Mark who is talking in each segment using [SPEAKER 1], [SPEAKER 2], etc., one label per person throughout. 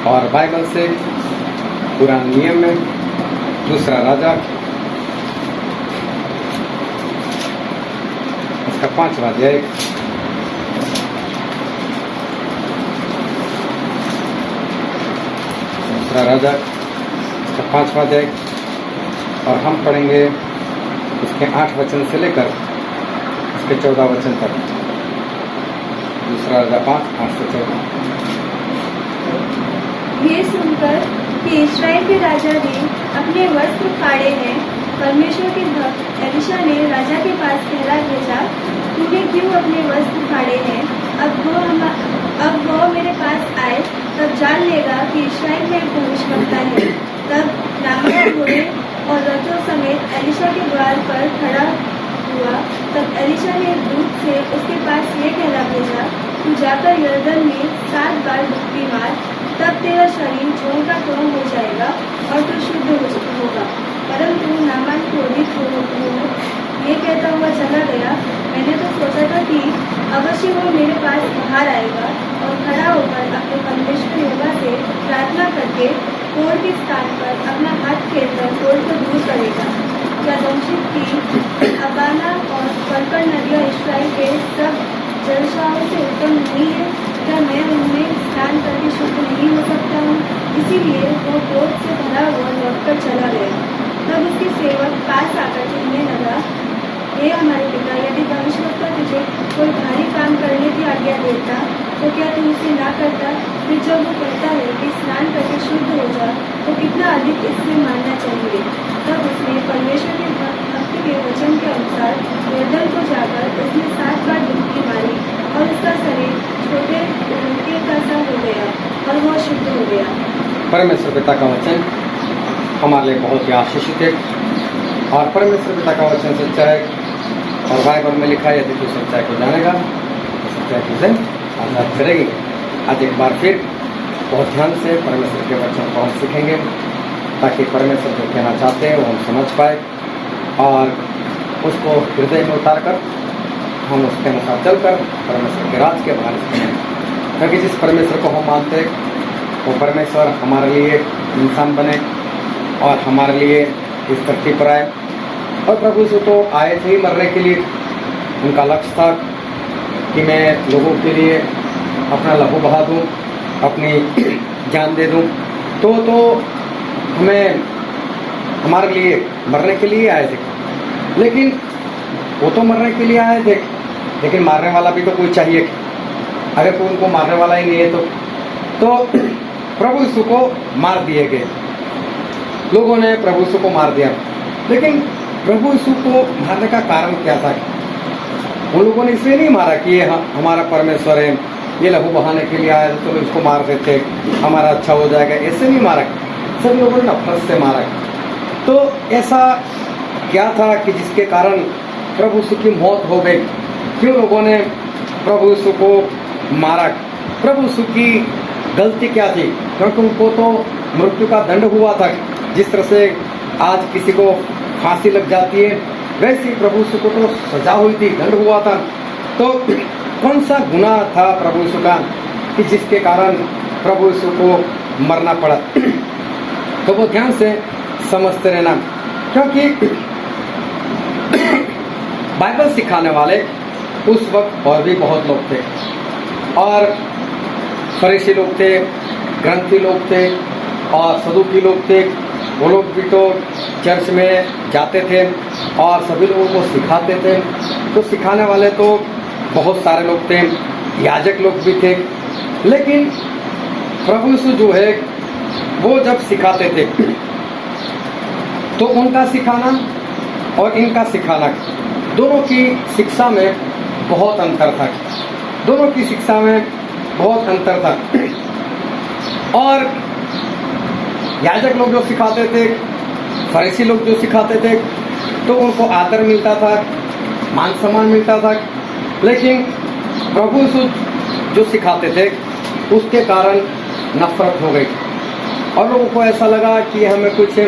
[SPEAKER 1] और बाइबल से पुराने नियम में दूसरा राजा इसका 5वां अध्याय दूसरा राजा इसका 5वां अध्याय और हम पढ़ेंगे इसके 8 वचन से लेकर इसके 14 वचन तक। दूसरा राजा 5:8 से 14।
[SPEAKER 2] ये सुनकर कि इस्राएल के राजा ने अपने वस्त्र फाड़े हैं, परमेश्वर के भक्त एलीशा ने राजा के पास कहला भेजा, तूने क्यों अपने वस्त्र फाड़े हैं? अब वो मेरे पास आए, तब जान लेगा कि इस्राएल में एक भविष्यवक्ता है। तब नामान घोड़े और रथों समेत एलीशा के द्वार पर खड़ा हुआ। तब एलीशा ने दूत से उसके पास ये कहला भेजा, तू जाकर यरदन में 7 बार डुबकी मार, तब तेरा शरीर झोंका का त्वं हो जाएगा और तू शुद्ध होगा। परंतु नामान क्रोधित हो ये कहता हुआ चला गया, मैंने तो सोचा था कि अवश्य वो मेरे पास बाहर आएगा और खड़ा होकर अपने परमेश्वर यहोवा से प्रार्थना करके कोढ़ के स्थान पर अपना हाथ फेरकर कोढ़ को दूर करेगा। क्या दमश्क की अबाना और फरकड़ नदियाँ इस्राएल के सब जलशाओं से उत्तम नहीं है? क्या मैं उनमें स्नान करके शुद्ध नहीं हो सकता हूँ? इसीलिए वो क्रोध से भरा हुआ लौटकर चला गया। तब उसके सेवक पास आकर कहने लगा, हे हमारे पिता, यदि भविष्यवक्ता तुझे कोई भारी काम करने की आज्ञा देता तो क्या तू उसे ना करता? फिर जब वो कहता है कि स्नान करके शुद्ध हो जा, तो कितना अधिक इससे मानना चाहिए। तब उसने परमेश्वर के भक्त के वचन के अनुसार यरदन को जाकर उसने 7 बार डुबकी मारी और उसका शरीर छोटे उल्के का सा हो गया और वह शुद्ध हो गया।
[SPEAKER 1] परमेश्वर पिता का वचन हमारे लिए बहुत ही आशीषित है और परमेश्वर पिता का वचन सच्चा है और बाइबल में लिखा है, यदि तू सच्चाई को जानेगा तो सच्चाई तुझे आज़ाद करेगी। आज एक बार फिर बहुत ध्यान से परमेश्वर के वचन को हम सीखेंगे ताकि परमेश्वर जो कहना चाहते हैं वो हम समझ पाए और उसको हृदय में उतार कर हम उसके अनुसार चलकर परमेश्वर के राज के बाहर बने। क्योंकि जिस परमेश्वर को हम मानते हैं वो परमेश्वर हमारे लिए इंसान बने और हमारे लिए इस धरती पर आए और प्रभु यीशु तो आए थे ही मरने के लिए। उनका लक्ष्य था कि मैं लोगों के लिए अपना लहू बहा दूँ, अपनी जान दे दूँ। तो हमें हमारे लिए मरने के लिए आए थे, लेकिन वो तो मरने के लिए आए थे, लेकिन मारने वाला भी तो कोई चाहिए। अगर कोई उनको मारने वाला ही नहीं है तो प्रभु यीशु को मार दिए गए। लोगों ने प्रभु यीशु को मार दिया, लेकिन प्रभु यीशु को मारने का कारण क्या था? उन लोगों ने इसलिए नहीं मारा कि ये हमारा परमेश्वर है, ये लहू बहाने के लिए आया तो इसको मार देते, हमारा अच्छा हो जाएगा, ऐसे नहीं मारा। सब लोगों ने नफरत से मारा। तो ऐसा क्या था कि जिसके कारण प्रभु यीशु की मौत हो गई? क्यों लोगों ने प्रभु यीशु को मारा? प्रभु यीशु की गलती क्या थी? क्योंकि उनको तो मृत्यु का दंड हुआ था। जिस तरह से आज किसी को फांसी लग जाती है, वैसे प्रभु यीशु को तो सजा हुई थी, दंड हुआ था। तो कौन सा गुनाह था प्रभु यीशु का कि जिसके कारण प्रभु यीशु को मरना पड़ा? तो वो ध्यान से समझते रहना, क्योंकि बाइबल सिखाने वाले उस वक्त और भी बहुत लोग थे और फरीसी लोग थे, ग्रंथी लोग थे और सदूकी लोग थे। वो लोग भी तो चर्च में जाते थे और सभी लोगों को सिखाते थे। तो सिखाने वाले तो बहुत सारे लोग थे, याजक लोग भी थे। लेकिन प्रभु यीशु जो है वो जब सिखाते थे तो उनका सिखाना और इनका सिखाना, दोनों की शिक्षा में बहुत अंतर था। दोनों की शिक्षा में बहुत अंतर था। और याजक लोग जो सिखाते थे, फरीसी लोग जो सिखाते थे, तो उनको आदर मिलता था, मान सम्मान मिलता था। लेकिन प्रभु यीशु जो सिखाते थे उसके कारण नफरत हो गई और लोगों को ऐसा लगा कि हमें कुछ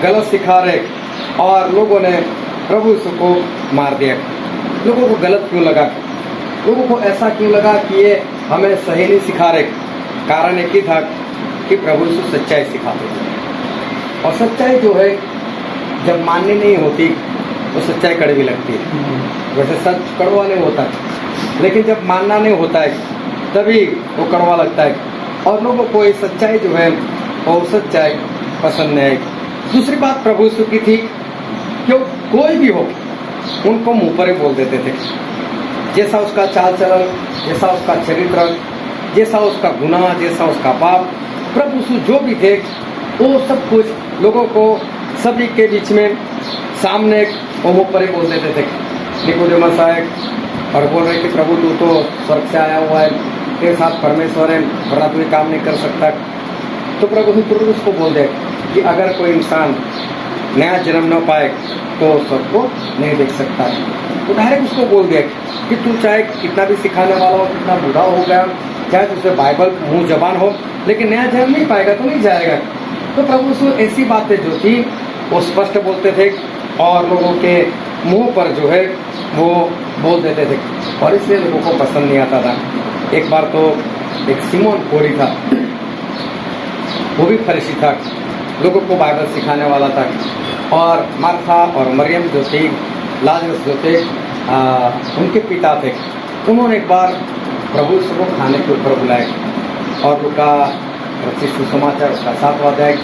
[SPEAKER 1] गलत सिखा रहे और लोगों ने प्रभु यीशु को मार दिया। लोगों को गलत क्यों लगा? लोगों को ऐसा क्यों लगा कि ये हमें सही नहीं सिखा रहे? कारण एक ही था कि प्रभु यीशु सच्चाई सिखाते थे। और सच्चाई जो है जब माननी नहीं होती तो सच्चाई कड़वी लगती है। वैसे सच कड़वा नहीं होता है, लेकिन जब मानना नहीं होता है तभी वो कड़वा लगता है और लोगों को ये सच्चाई जो है वो सच्चाई पसंद नहीं आई। दूसरी बात प्रभु यीशु की थी कि कोई भी हो उनको मुंह पर ही बोल देते थे। जैसा उसका चाल चलन, जैसा उसका चरित्र, जैसा उसका गुनाह, जैसा उसका पाप, प्रभु यीशु जो भी थे वो सब कुछ लोगों को सभी के बीच में सामने वो मुंह पर ही बोल देते थे। निकोदेमस आए और बोल रहे कि प्रभु तू तो स्वर्ग से आया हुआ है, तेरे साथ परमेश्वर है, वरना तू ये काम नहीं कर सकता। तो प्रभु यीशु तुरंत उसको बोल दे कि अगर कोई इंसान नया जन्म न पाए तो सबको नहीं देख सकता। तो डायरेक्ट उसको बोल दिया कि तू चाहे कितना भी सिखाने वाला हो, कितना बूढ़ा हो गया, चाहे तुझसे बाइबल मुंह जबान हो, लेकिन नया जन्म नहीं पाएगा तो नहीं जाएगा। तो प्रभु यीशु ऐसी बातें जो थी वो स्पष्ट बोलते थे और लोगों के मुंह पर जो है वो बोल देते थे और इसलिए लोगों को पसंद नहीं आता था। एक बार तो एक सिमोन कोढ़ी था, वो भी फरीसी था, लोगों को बाइबल सिखाने वाला था। और मार्था और मरियम जो थी, लाजरस जो थे, उनके पिता थे। उन्होंने एक बार प्रभु यीशु को खाने के ऊपर बुलाया और लूका रचित सुसमाचार उसका 7वां अध्याय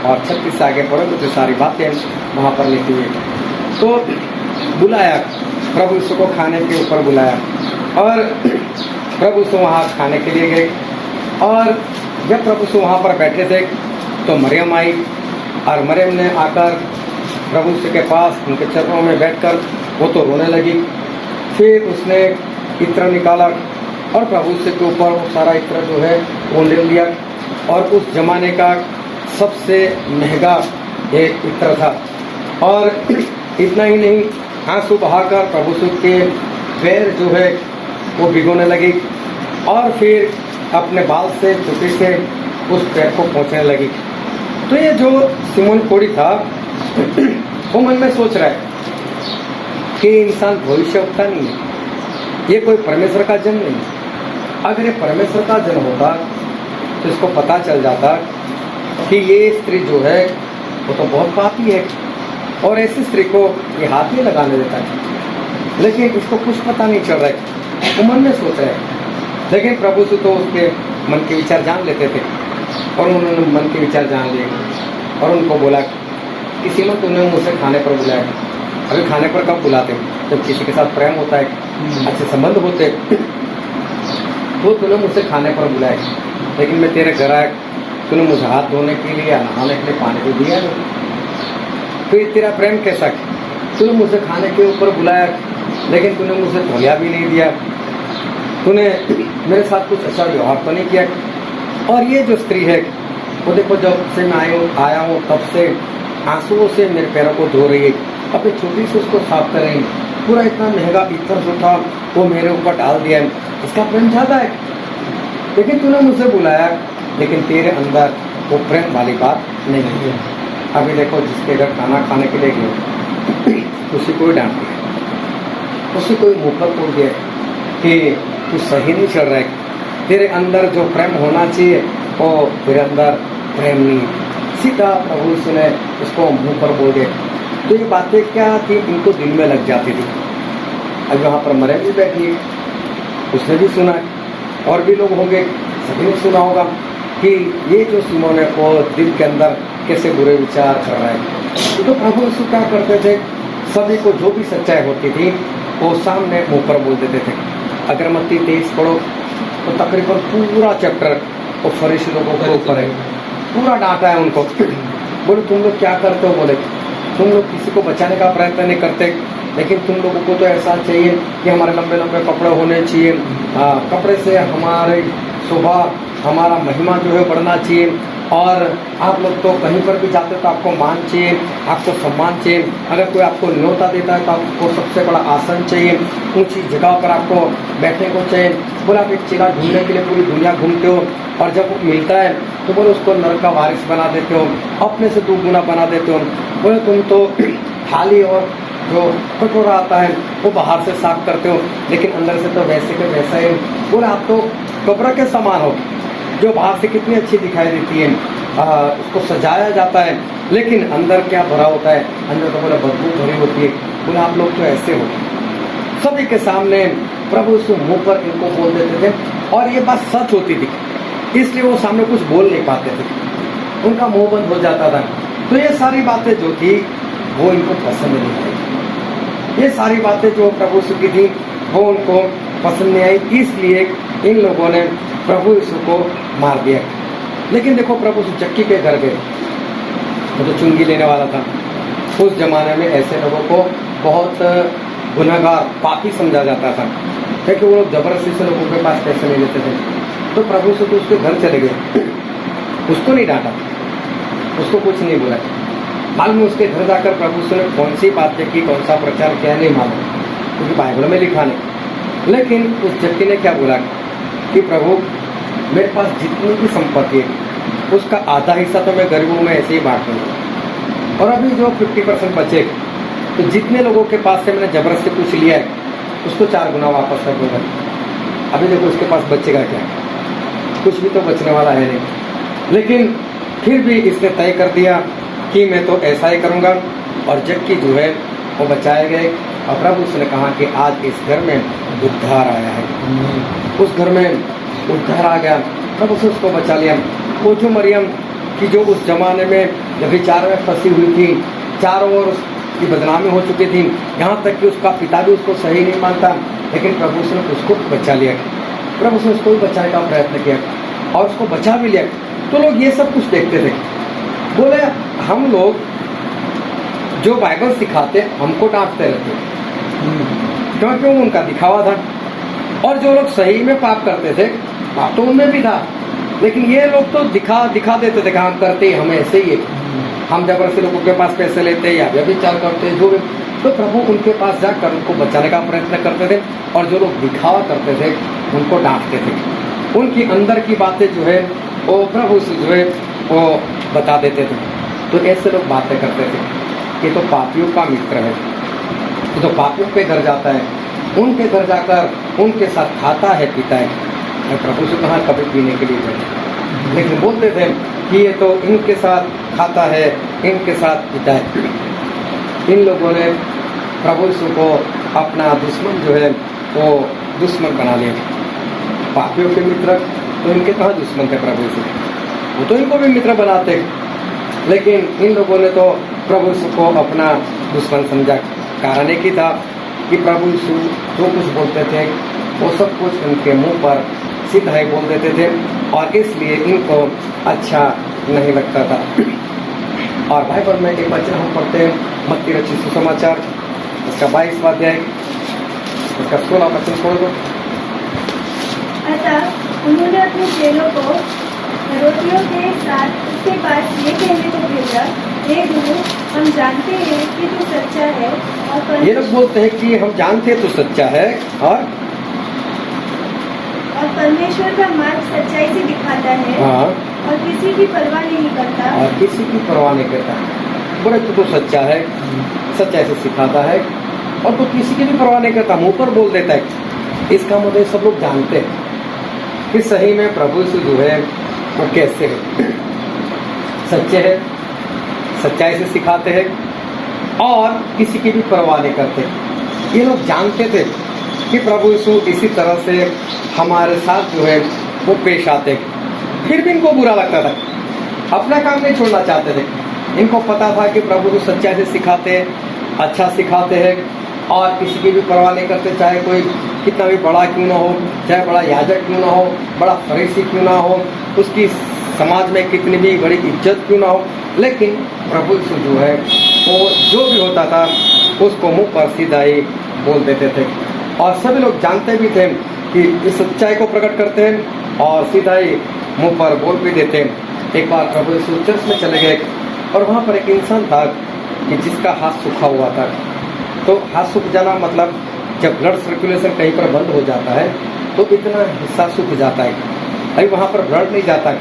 [SPEAKER 1] और 36 से आगे पढ़ो तो सारी बातें वहाँ पर लिखी हुई। तो बुलाया, प्रभु यीशु को खाने के ऊपर बुलाया और प्रभु यीशु वहाँ खाने के लिए गए। और जब प्रभु यीशु वहाँ पर बैठे थे तो मरियम आई और मरियम ने आकर प्रभु यीशु के पास उनके चरणों में बैठकर वो तो रोने लगी। फिर उसने इत्र निकाला और प्रभु यीशु के ऊपर वो सारा इत्र जो है वो ले लिया और उस जमाने का सबसे महंगा एक इत्र था। और इतना ही नहीं, आंसू बहाकर प्रभु यीशु के पैर जो है वो भिगोने लगी और फिर अपने बाल से चुटी से उस पैर को पोंछने लगी। तो ये जो सिमोन कोढ़ी था वो मन में सोच रहा है कि इंसान भविष्यवक्ता नहीं है, ये कोई परमेश्वर का जन्म नहीं। अगर ये परमेश्वर का जन्म होता तो इसको पता चल जाता कि ये स्त्री जो है वो तो बहुत पापी है और ऐसी स्त्री को ये हाथ नहीं लगाने देता है, लेकिन इसको कुछ पता नहीं चल रहा है, वो मन में सोच रहा है। लेकिन प्रभु से तो उसके मन के विचार जान लेते थे और उन्होंने मन के विचार जान लिए और उनको बोला कि सिमोन तूने मुझसे खाने पर बुलाया। अभी खाने पर कब बुलाते हैं? जब किसी के साथ प्रेम होता है, अच्छे संबंध होते, तो तूने मुझसे खाने पर बुलाया, लेकिन मैं तेरे घर आया, तूने मुझे हाथ धोने के लिए या नहाने के लिए पानी तो दिया नहीं। तो ये तेरा प्रेम कैसा? तूने मुझे खाने के ऊपर बुलाया, लेकिन तूने मुझे धोलिया भी नहीं दिया, तूने मेरे साथ कुछ अच्छा व्यवहार तो नहीं किया। और ये जो स्त्री है वो देखो, जब से मैं आया हूँ तब से आंसुओं से मेरे पैरों को धो रही है, अपनी छोटी से उसको साफ कर रही है। पूरा इतना महंगा इत्र जो था वो मेरे ऊपर डाल दिया है, इसका प्रेम ज़्यादा है। लेकिन तूने मुझे बुलाया, लेकिन तेरे अंदर वो प्रेम वाली बात नहीं है। अभी देखो, जिसके घर खाना खाने के लिए गए उसी को ही डांट दिया, उसी को ही मुँह पर बोल दिया कि तू सही नहीं चल रहा है, तेरे अंदर जो प्रेम होना चाहिए वो तेरे अंदर प्रेम नहीं। सीधा प्रभु यीशु ने उसको मुंह पर बोल दिया। तो ये बातें क्या थी, इनको दिल में लग जाती थी। अब यहाँ पर मरियम भी बैठी है, उसने भी सुना और भी लोग होंगे, सभी ने सुना होगा कि ये जो सिमोन है वो दिल के अंदर कैसे बुरे विचार कर रहा है। तो प्रभु यीशु क्या करते थे, सभी को जो भी सच्चाई होती थी वो सामने मुंह पर बोल देते थे। अगर मत्ती 23 पढ़ो तो तकरीबन पूरा चैप्टर वो फरीसी लोगों के ऊपर है, पूरा डांटा है उनको। बोले तुम लोग क्या करते हो? बोले तुम लोग किसी को बचाने का प्रयत्न नहीं करते, लेकिन तुम लोगों को तो ऐसा चाहिए कि हमारे लंबे लंबे कपड़े होने चाहिए, कपड़े से हमारे शोभा, हमारा महिमा जो है बढ़ना चाहिए। और आप लोग तो कहीं पर भी जाते हो तो आपको मान चाहिए, आपको सम्मान चाहिए। अगर कोई आपको न्योता देता है तो आपको सबसे बड़ा आसन चाहिए, ऊंची जगह पर आपको बैठने को चाहिए। बोले आप एक चेला ढूंढने के लिए पूरी दुनिया घूमते हो और जब वो मिलता है तो बोले उसको नरक का वारिस बना देते हो, अपने से 2 गुना बना देते हो। बोले तुम तो थाली और जो कटोरा आता है वो बाहर से साफ करते हो, लेकिन अंदर से तो वैसे के वैसा ही। बोले आप तो कब्र के समान हो, जो बाहर से कितनी अच्छी दिखाई देती है, उसको सजाया जाता है, लेकिन अंदर क्या भरा होता है, अंदर तो बोला बदबू भरी होती है। बोले आप लोग तो ऐसे हो। सभी के सामने प्रभु यीशु मुंह पर इनको बोल देते थे, और ये बात सच होती थी, इसलिए वो सामने कुछ बोल नहीं पाते थे, उनका मुंह बंद हो जाता था। तो ये सारी बातें जो थी वो इनको पसंद नहीं आई। ये सारी बातें जो प्रभु यीशु की थी वो उनको पसंद नहीं आई, इसलिए इन लोगों ने प्रभु यीशु को मार दिया। लेकिन देखो, प्रभु यीशु जक्की के घर गए, वो तो चुंगी लेने वाला था। उस जमाने में ऐसे लोगों को बहुत गुनहगार, पापी समझा जाता था, क्योंकि वो लोग जबरदस्ती से लोगों के पास पैसे ले लेते थे। तो प्रभु यीशु तो उसके घर चले गए, उसको नहीं डांटा, उसको कुछ नहीं बोला। मालूम उसके घर जाकर प्रभु यीशु ने कौन सी बातें की, कौन सा प्रचार किया, नहीं मालूम, क्योंकि बाइबल में लिखा नहीं। लेकिन उस जक्की ने क्या बोला कि प्रभु, मेरे पास जितनी भी संपत्ति है उसका आधा हिस्सा तो मैं गरीबों में ऐसे ही बांट दूँगा, और अभी जो 50% बचे, तो जितने लोगों के पास से मैंने जबरदस्ती कुछ लिया है उसको 4 गुना वापस कर दूँगा। अभी देखो उसके पास बचेगा क्या, कुछ भी तो बचने वाला है नहीं। लेकिन फिर भी इसने तय कर दिया कि मैं तो ऐसा ही करूँगा, और जक्की जो है वो बचाए गए। और प्रभु उसने कहा कि आज इस घर में उद्धार आया है, उस घर में उद्धार आ गया। प्रभु से उसको बचा लिया। वो जो मरियम की जो उस जमाने में विचार में फंसी हुई थी, चारों ओर उसकी बदनामी हो चुकी थी, यहाँ तक कि उसका पिता भी उसको सही नहीं मानता, लेकिन प्रभु उसने उसको बचा लिया। प्रभु उसने उसको भी बचाने का प्रयत्न किया और उसको बचा भी लिया। तो लोग ये सब कुछ देखते थे, बोले हम लोग जो बाइबल सिखाते हमको डांटते रहते, क्योंकि वो उनका दिखावा था। और जो लोग सही में पाप करते थे, पाप तो उनमें भी था, लेकिन ये लोग तो दिखा देते थे कि हम करते, हम ऐसे ही है, हम जबरदस्ती लोगों के पास पैसे लेते या व्यभिचार करते, जो भी। तो प्रभु उनके पास जाकर उनको बचाने का प्रयत्न करते थे, और जो लोग दिखावा करते थे उनको डांटते थे। उनकी अंदर की बातें जो है वो प्रभु से जो है वो बता देते थे। तो ऐसे लोग बातें करते थे, ये तो पापियों का मित्र है, ये तो पापियों के घर जाता है, उनके घर जाकर उनके साथ खाता है, पीता है। मैं प्रभु से कहाँ कभी पीने के लिए जाए, लेकिन बोलते थे कि ये तो इनके साथ खाता है, इनके साथ पीता है। इन लोगों ने प्रभु यीशु को अपना दुश्मन जो है वो दुश्मन बना लिया। पापियों के मित्र तो इनके कहाँ दुश्मन थे प्रभु यीशु, वो तो इनको भी मित्र बनाते, लेकिन इन लोगों ने तो प्रभु यीशु को अपना दुश्मन समझा। कारण एक ही था कि प्रभु यीशु जो कुछ बोलते थे वो सब कुछ उनके मुंह पर सीधा ही बोल देते थे, और इसलिए इनको अच्छा नहीं लगता था। और बाइबल में एक वचन हम पढ़ते हैं, मत्ती रचित सुसमाचार उसका 22वां अध्याय उसका 16वां वचन पढ़ दो।
[SPEAKER 2] अतः उन्होंने अपने चेलों को रोटियों के साथ उसके पास ये कहने को भेजा, हे गुरु, हम जानते हैं कि तू सच्चा है और
[SPEAKER 1] ये लोग बोलते हैं कि हम जानते हैं तू सच्चा है और
[SPEAKER 2] परमेश्वर का मार्ग सच्चाई से दिखाता है,
[SPEAKER 1] हाँ,
[SPEAKER 2] और किसी की परवाह नहीं करता,
[SPEAKER 1] और किसी की परवाह नहीं करता। बोले तू तो सच्चा है, सच्चाई से सिखाता है, और तू किसी की भी परवाह नहीं करता, मुंह पर बोल देता है। इसका मतलब सब लोग जानते हैं कि सही में प्रभु यीशु जो है वो कैसे है, सच्चे है, सच्चाई से सिखाते हैं, और किसी की भी परवाह नहीं करते। ये लोग जानते थे कि प्रभु यीशु इसी तरह से हमारे साथ जो है वो पेश आते, फिर भी इनको बुरा लगता था, अपना काम नहीं छोड़ना चाहते थे। इनको पता था कि प्रभु को सच्चाई से सिखाते हैं, अच्छा सिखाते हैं, और किसी की भी परवाह नहीं करते, चाहे कोई कितना भी बड़ा क्यों ना हो, चाहे बड़ा याजक क्यों ना हो, बड़ा फरीसी क्यों ना हो, उसकी समाज में कितनी भी बड़ी इज्जत क्यों ना हो, लेकिन प्रभु यीशु जो है वो जो भी होता था उसको मुंह पर सीधा ही बोल देते थे। और सभी लोग जानते भी थे कि इस सच्चाई को प्रकट करते हैं और सीधा ही मुंह पर बोल भी देते हैं। एक बार प्रभु यीशु चर्च में चले गए, और वहाँ पर एक इंसान था कि जिसका हाथ सूखा हुआ था। तो हाथ सूख जाना मतलब जब ब्लड सर्कुलेशन कहीं पर बंद हो जाता है तो इतना हिस्सा सूख जाता है, अभी वहाँ पर ब्लड नहीं जाता,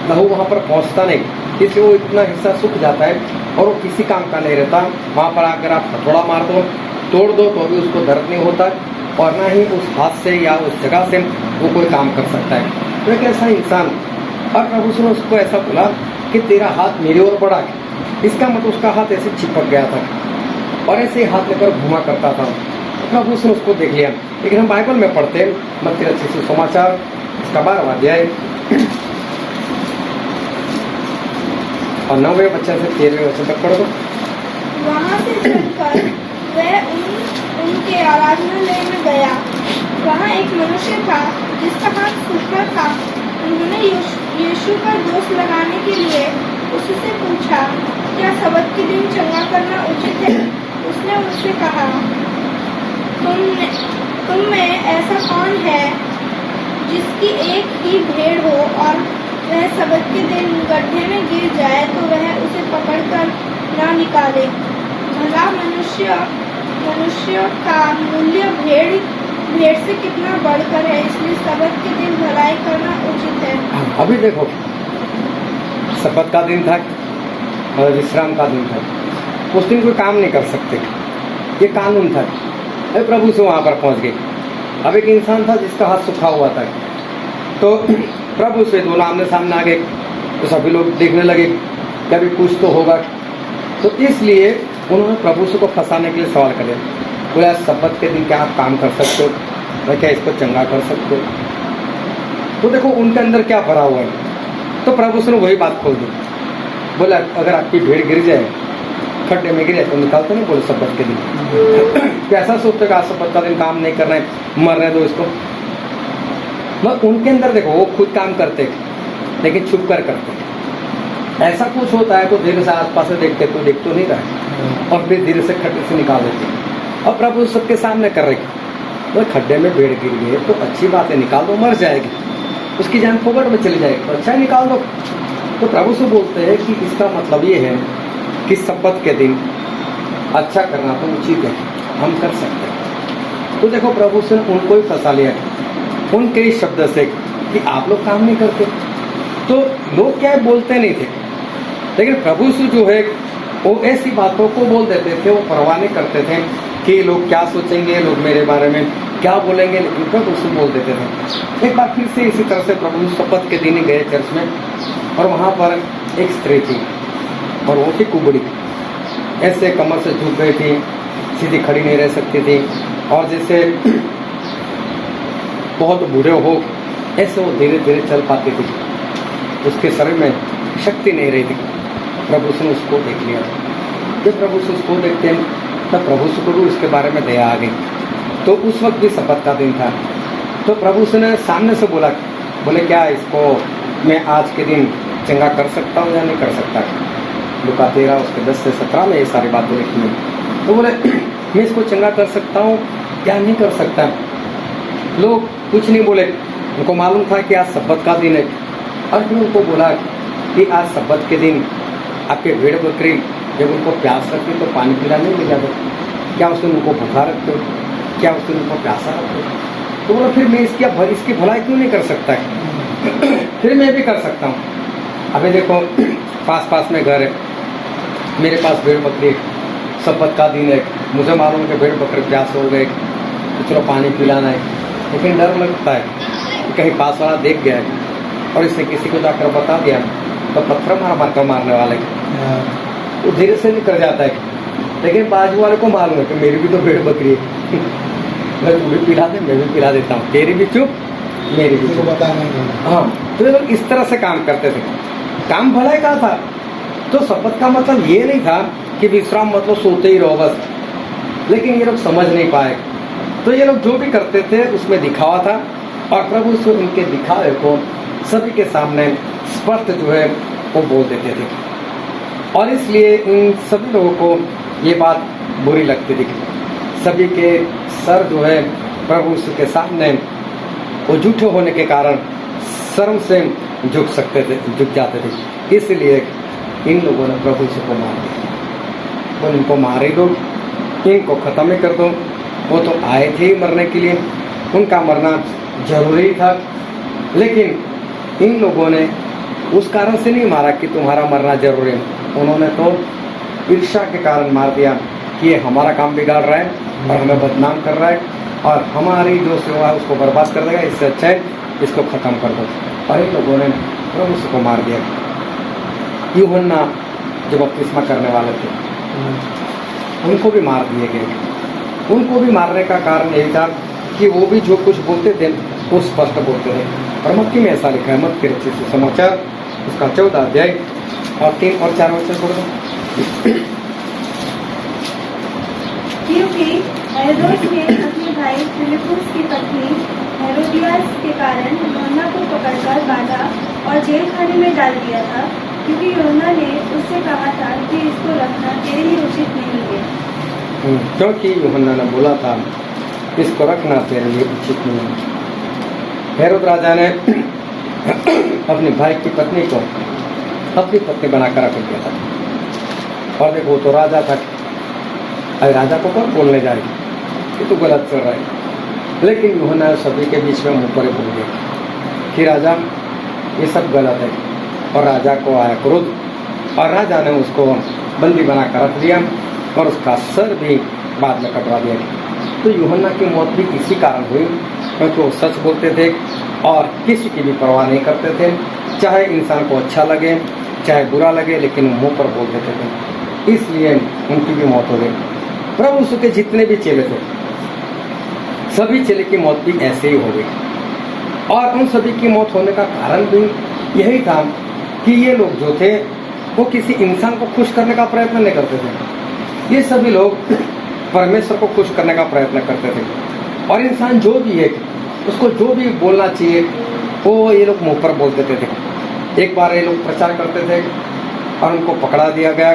[SPEAKER 1] लहू वहाँ पर पहुँचता नहीं, इसलिए वो इतना हिस्सा सूख जाता है और वो किसी काम का नहीं रहता। वहाँ पर आकर आप हथौड़ा मार दो, तोड़ दो तो भी उसको दर्द नहीं होता, और ना ही उस हाथ से या उस जगह से वो कोई काम कर सकता है। तो एक ऐसा इंसान और प्रभु ने उसको ऐसा बोला कि तेरा हाथ मेरी ओर बढ़ा। इसका मतलब उसका हाथ ऐसे चिपक गया था और ऐसे हाथ लेकर घुमा करता था। प्रभु ने उसको देख लिया। लेकिन हम बाइबल में पढ़ते हैं मत्ती रचित सुसमाचार इसका 12वां अध्याय और 9वें वचन से 13वें वचन तक पढ़ दो।
[SPEAKER 2] वहाँ से चलकर वह उनके आराधनालय में गया। वहाँ एक मनुष्य था जिसका हाथ सूखा था। उन्होंने यीशु पर दोष लगाने के लिए उससे पूछा, क्या सबत के दिन चंगा करना उचित है? उसने उनसे कहा, तुम में ऐसा कौन है जिसकी एक ही भेड़ हो और वह सबत के दिन गड्ढे में गिर जाए तो वह उसे पकड़कर न निकाले? भला मनुष्य का मूल्य भेड़ से कितना बढ़कर है, इसलिए सबत के दिन भलाई करना उचित है।
[SPEAKER 1] अभी देखो, सबत का दिन था और विश्राम का दिन था। उस दिन कोई काम नहीं कर सकते, ये कानून था। अरे प्रभु से वहाँ पर पहुँच गए। अब एक इंसान था जिसका हाथ सूखा हुआ था, तो प्रभु से दोनों आमने सामने आ गए। तो सभी लोग देखने लगे कि अभी कुछ तो होगा। तो इसलिए उन्होंने प्रभु से को फंसाने के लिए सवाल करे, बोला सबत के दिन क्या आप काम कर सकते हो, मैं क्या इसको चंगा कर सकते हो? तो देखो उनके अंदर क्या भरा हुआ है। तो प्रभु से वही बात खोल दी। बोला अगर आपकी भीड़ गिर जाए, खड्डे में गिर जाए तो निकालते नहीं, बोले सबत के दिन। कैसा सोचते कि आज सबत का दिन काम नहीं करना है, मरने दो इसको। मगर उनके अंदर देखो वो खुद काम करते लेकिन छुप कर करते। ऐसा कुछ होता है तो धीरे से आसपास से देखते तो देख तो नहीं रहा और फिर धीरे से खड्डे से निकाल देते। और प्रभु सबके सामने कर रहे, वो खड्डे में भीड़ गिर गई तो अच्छी बात है, निकाल दो, मर जाएगी, उसकी जान फोकट में चली जाएगी, तो अच्छा है निकाल दो। तो प्रभु से बोलते हैं कि इसका मतलब ये है कि सबत के दिन अच्छा करना तो उचित है, हम कर सकते हैं। तो देखो प्रभु से उनको ही फंसा लिया उनके ही शब्द से कि आप लोग काम नहीं करते। तो लोग क्या है बोलते नहीं थे, लेकिन प्रभु से जो है वो ऐसी बातों को बोल देते थे, वो परवाह नहीं करते थे कि लोग क्या सोचेंगे, लोग मेरे बारे में क्या बोलेंगे, लेकिन प्रभु से बोल देते थे। एक बार फिर से इसी तरह से प्रभु शपथ के दिन ही गए चर्च में और वहाँ पर एक स्त्री थी और वो थी कुबड़ी, ऐसे कमर से झुक गई थी, सीधी खड़ी नहीं रह सकती थी और जैसे बहुत बूढ़े हो ऐसे वो धीरे धीरे चल पाती थी, उसके शरीर में शक्ति नहीं रही थी। प्रभु से उसको देख लिया। जब प्रभु से उसको देखते हैं तब प्रभु से को भी उसके बारे में दया आ गई। तो उस वक्त भी सबत का दिन था। तो प्रभु से ने सामने से बोला, बोले क्या इसको मैं आज के दिन चंगा कर सकता हूँ या नहीं कर सकता? लुका 13 उसके 10 से 17 में ये सारी बातें लिखी हैं। तो बोले मैं इसको चंगा कर सकता हूँ या नहीं कर सकता? लोग कुछ नहीं बोले, उनको मालूम था कि आज सबत का दिन है। और फिर उनको बोला कि आज सबत के दिन आपके भेड़ बकरी जब उनको प्यास लगती तो पानी पिलाने ले जाते, क्या उस दिन उनको भूखा रखते हो, क्या उस दिन उनको प्यासा रखते हो? तो बोला फिर मैं इसकी भलाई क्यों नहीं कर सकता है? फिर मैं भी कर सकता हूँ। अभी देखो पास में घर है, मेरे पास भेड़ बकरी, सबत का दिन है, मुझे मालूम है कि भेड़ बकरी प्यास हो गए तो चलो पानी पिलाना है, लेकिन डर लगता है कि कहीं पास वाला देख गया है और इसने किसी को जाकर बता दिया तो पत्थर मार कर मारने वाले, वो धीरे से निकल जाता है। लेकिन बाजू वाले को मालूम है कि मेरी भी तो भेड़ बकरी है, मैं तू भी पिला दे, मैं भी पिला देता हूँ, तेरी भी चुप मेरी भी चुप। हाँ, तो ये लोग इस तरह से काम करते थे। काम भलाई का था। तो शपथ का मतलब ये नहीं था कि विश्राम मतलब सोते ही रहो बस, लेकिन ये लोग समझ नहीं पाए। तो ये लोग जो भी करते थे उसमें दिखावा था और प्रभु से उनके दिखावे को सभी के सामने स्पष्ट जो है वो बोल देते थे और इसलिए इन सभी लोगों को ये बात बुरी लगती थी। सभी के सर जो है प्रभु के सामने वो झूठे होने के कारण शर्म से झुक जाते थे। इसलिए इन लोगों ने प्रभु से को मार दिया। तो इनको मार ही दो, इनको ख़त्म ही कर दो। वो तो आए थे ही मरने के लिए, उनका मरना जरूरी था, लेकिन इन लोगों ने उस कारण से नहीं मारा कि तुम्हारा मरना जरूरी है। उन्होंने तो ईर्ष्या के कारण मार दिया कि ये हमारा काम बिगाड़ रहा है और हमें बदनाम कर रहा है और हमारी जो सेवा है उसको बर्बाद कर देगा, इससे अच्छा है इसको ख़त्म कर दो। और इन लोगों ने प्रभु यीशु को मार दिया। यूहन्ना जो बपतिस्मा करने वाले थे उनको भी मार दिए गए। उनको भी मारने का कारण यही था कि वो भी जो कुछ बोलते थे वो स्पष्ट बोलते थे। और मत्ती में ऐसा लिखा है, मत्ती के रचित सुसमाचार उसका 14 अध्याय और 3 और 4 वचन पढ़ दो।
[SPEAKER 2] क्योंकि हेरोदेस ने अपने भाई फिलिपुस की पत्नी हेरोदियास के कारण यूहन्ना को पकड़कर बांधा और जेल खाने में डाल दिया था, क्योंकि यूहन्ना ने उससे कहा था कि इसको रखना तेरे लिए उचित नहीं है।
[SPEAKER 1] क्योंकि यूहन्ना ने बोला था इसको रखना तेरे लिए उचित नहीं है। हेरोद राजा ने अपने भाई की पत्नी को अपनी पत्नी बनाकर रख दिया था। और देखो, वो तो राजा था, अरे राजा को कौन बोलने जाए कि तू गलत कर रहा है। लेकिन यूहन्ना सभी के बीच में मुँह पर बोल गया कि राजा ये सब गलत है। और राजा को आया क्रोध और राजा ने उसको बंदी बनाकर रख दिया और उसका सर भी बाद में कटवा दिया। तो यूहन्ना की मौत भी इसी कारण हुई, क्योंकि वो सच बोलते थे और किसी की भी परवाह नहीं करते थे, चाहे इंसान को अच्छा लगे चाहे बुरा लगे, लेकिन मुंह पर बोल देते थे। इसलिए उनकी भी मौत हो गई। प्रभु यीशु के जितने भी चेले थे सभी चेले की मौत भी ऐसे ही हो गई। और उन सभी की मौत होने का कारण भी यही था कि ये लोग जो थे वो किसी इंसान को खुश करने का प्रयत्न नहीं करते थे। ये सभी लोग परमेश्वर को खुश करने का प्रयत्न करते थे। और इंसान जो भी है उसको जो भी बोलना चाहिए वो ये लोग मुंह पर बोल देते थे। एक बार ये लोग प्रचार करते थे और उनको पकड़ा दिया गया।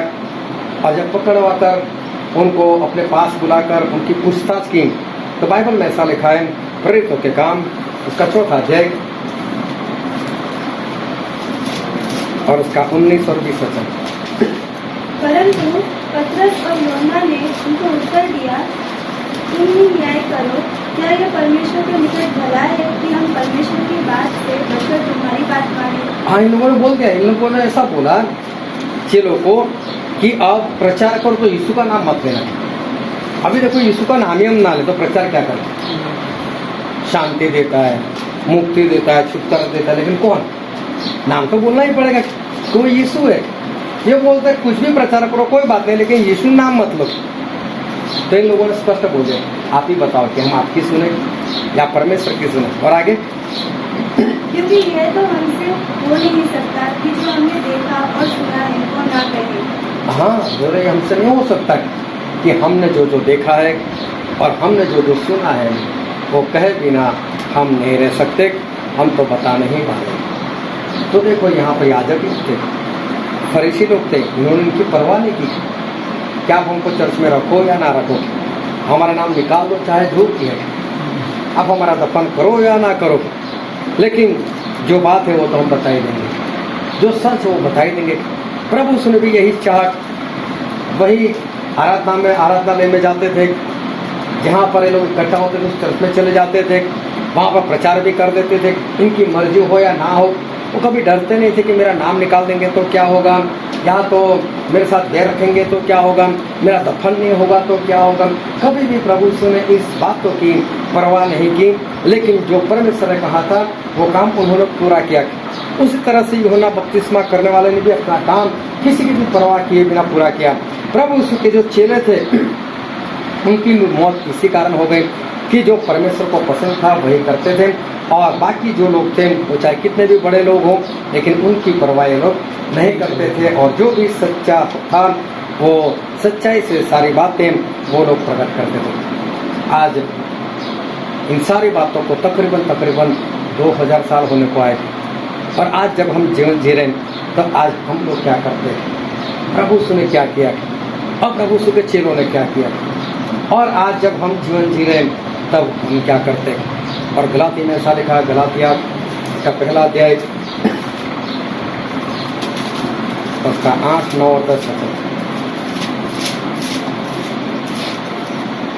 [SPEAKER 1] और जब पकड़वाकर उनको अपने पास बुलाकर उनकी पूछताछ की तो बाइबल में ऐसा लिखा है, प्रेरितों के काम उसका 4 अध्याय और उसका 19 और 20 वचन।
[SPEAKER 2] परंतु पतरस और यूहन्ना ने उनको उत्तर दिया, तुम ही न्याय करो, क्या यह परमेश्वर के निकट भला है कि हम परमेश्वर की बात से बचकर तुम्हारी बात माने?
[SPEAKER 1] हाँ, इन लोगों ने बोल दिया। इन लोगों ने ऐसा बोला चेलों को कि अब प्रचार करो तो यीशु का नाम मत लेना। अभी देखो, यीशु का नाम ही हम ना ले तो प्रचार क्या करें? शांति देता है, मुक्ति देता है, छुटकारा देता है, लेकिन कौन? नाम तो बोलना ही पड़ेगा, तो यीशु है। ये बोलते हैं कुछ भी प्रचार करो कोई बात नहीं, लेकिन यीशु नाम मत लो। तो इन लोगों ने स्पष्ट बोल दिया, आप ही बताओ कि हम आपकी सुने या परमेश्वर की सुने। और आगे,
[SPEAKER 2] क्योंकि यह तो हमसे हो नहीं सकता कि जो हमने देखा और सुना है वो ना कहे।
[SPEAKER 1] हाँ, बोले हमसे नहीं हो सकता कि हमने जो जो देखा है और हमने जो जो सुना है वो कहे बिना हम नहीं रह सकते, हम तो बता नहीं पाए। तो देखो, यहाँ पर याजक लोग थे, फरीसी लोग थे, इन्होंने इनकी परवाह नहीं की। क्या आप हमको चर्च में रखो या ना रखो, हमारा नाम निकाल दो चाहे झूठ की है, आप हमारा दफन करो या ना करो, लेकिन जो बात है वो तो हम बता ही देंगे, जो सच है वो बता ही देंगे। प्रभु उसने भी यही चाह, वही आराधनालय में जाते थे, जहाँ पर ये लोग इकट्ठा होते थे उस चर्च में चले जाते थे, वहाँ पर प्रचार भी कर देते थे। इनकी मर्जी हो या ना हो, वो कभी डरते नहीं थे कि मेरा नाम निकाल देंगे तो क्या होगा, या तो मेरे साथ बैर रखेंगे तो क्या होगा, मेरा दफन नहीं होगा तो क्या होगा। कभी भी प्रभु यीशु ने इस बातों की परवाह नहीं की, लेकिन जो परमेश्वर ने कहा था वो काम उन्होंने पूरा किया। उसी तरह से यूहन्ना बपतिस्मा करने वाले ने भी अपना काम किसी की भी परवाह किए बिना पूरा किया। प्रभु यीशु के जो चेले थे उनकी मौत इसी कारण हो गई कि जो परमेश्वर को पसंद था वही करते थे, और बाकी जो लोग थे वो चाहे कितने भी बड़े लोग हों, लेकिन उनकी परवाह ये लोग नहीं करते थे। और जो भी सच्चा था वो सच्चाई से सारी बातें वो लोग प्रकट करते थे। आज इन सारी बातों को तकरीबन 2000 साल होने को आए, और आज जब हम जीवन जी रहे हैं तो आज हम लोग क्या करते हैं, प्रभु यीशु ने क्या किया और प्रभु यीशु के चेलों ने क्या किया, और आज जब हम जीवन जी रहे हैं तब हम क्या करते हैं। और गलाती में ऐसा लिखा है, गलातिया का 1 अध्याय उसका 8, 9 और 10 वचन।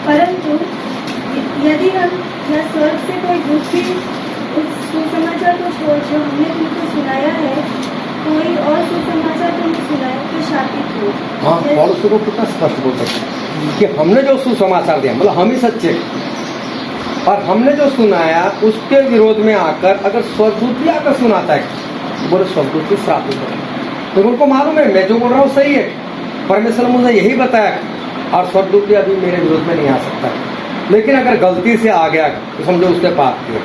[SPEAKER 2] परंतु यदि हम या स्वर्ग से कोई दूसरी उस सुसमाचार को छोड़ जो हमने तुमको सुनाया है, कोई और सुसमाचार तुमको सुनाया तो शापित हो।
[SPEAKER 1] हाँ, पौलुस को कितना स्पष्ट बोल सकते हैं कि हमने जो सुसमाचार दिया, मतलब हम ही सच्चे, और हमने जो सुनाया उसके विरोध में आकर अगर स्वर्गदूत भी आकर सुनाता है बोले स्वर्गदूत भी श्रापित हो। तो उनको मालूम है मैं जो बोल रहा हूँ सही है, परमेश्वर ने मुझे यही बताया, और स्वर्गदूत भी अभी मेरे विरोध में नहीं आ सकता। लेकिन अगर गलती से आ गया तो समझो उसने पाप किया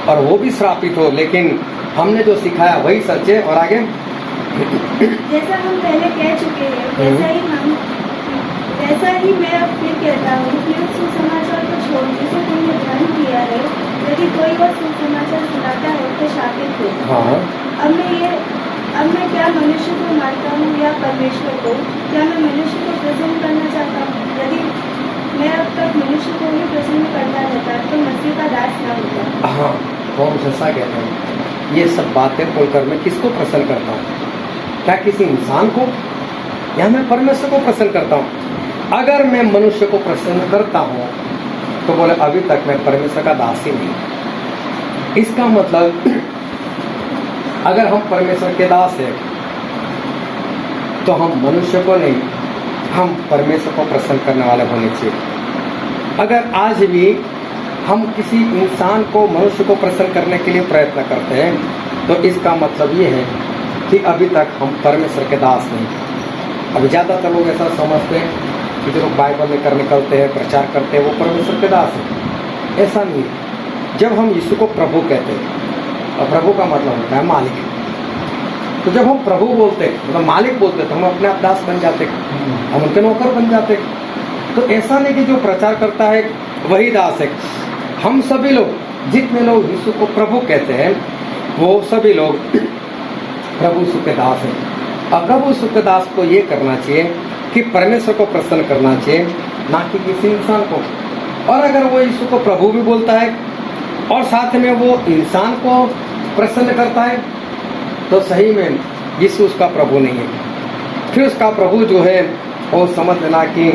[SPEAKER 1] और वो भी श्रापित हो, लेकिन हमने जो सिखाया वही सच है। और आगे
[SPEAKER 2] जैसा हम पहले कह चुके हैं वैसा ही मैं अब फिर कहता हूँ कि उस सुसमाचार को छोड़ जिसे तुमने ग्रहण किया है, यदि कोई और सुसमाचार सुनाता है तो शापित हो।
[SPEAKER 1] हाँ,
[SPEAKER 2] अब मैं क्या मनुष्य को मारता हूँ या परमेश्वर को? क्या मैं मनुष्य को प्रसन्न करना चाहता हूँ? यदि मैं अब तक मनुष्य को ही प्रसन्न करता रहता तो मसीह का दास न होता।
[SPEAKER 1] हाँ, बहुत ऐसा कहते हैं। ये सब बातें बोलकर मैं किसको प्रसन्न करता हूँ? क्या किसी इंसान को, या मैं परमेश्वर को प्रसन्न करता हूँ? अगर मैं मनुष्य को प्रसन्न करता हूँ तो बोले अभी तक मैं परमेश्वर का दास ही नहीं। इसका मतलब अगर हम परमेश्वर के दास हैं तो हम मनुष्य को नहीं, हम परमेश्वर को प्रसन्न करने वाले होने चाहिए। अगर आज भी हम किसी इंसान को, मनुष्य को प्रसन्न करने के लिए प्रयत्न करते हैं तो इसका मतलब ये है कि अभी तक हम परमेश्वर के दास नहीं। अभी ज़्यादातर लोग ऐसा समझते हैं कि जो लोग बाइबल लेकर निकलते हैं, प्रचार करते हैं, वो परमेश्वर के दास हैं। ऐसा नहीं है। जब हम यीशु को प्रभु कहते हैं, और प्रभु का मतलब होता है मालिक, तो जब हम प्रभु बोलते हैं मतलब मालिक बोलते हैं तो हम अपने आप दास बन जाते, हम उनके नौकर बन जाते। तो ऐसा नहीं कि जो प्रचार करता है वही दास है। हम सभी लोग, जितने लोग यीशु को प्रभु कहते हैं, वो सभी लोग प्रभु यीशु के दास हैं। और प्रभु यीशु के दास को ये करना चाहिए कि परमेश्वर को प्रसन्न करना चाहिए, ना कि किसी इंसान को। और अगर वो यीशु को प्रभु भी बोलता है और साथ में वो इंसान को प्रसन्न करता है तो सही में यीशु उसका प्रभु नहीं है। फिर उसका प्रभु जो है वो समझ लेना कि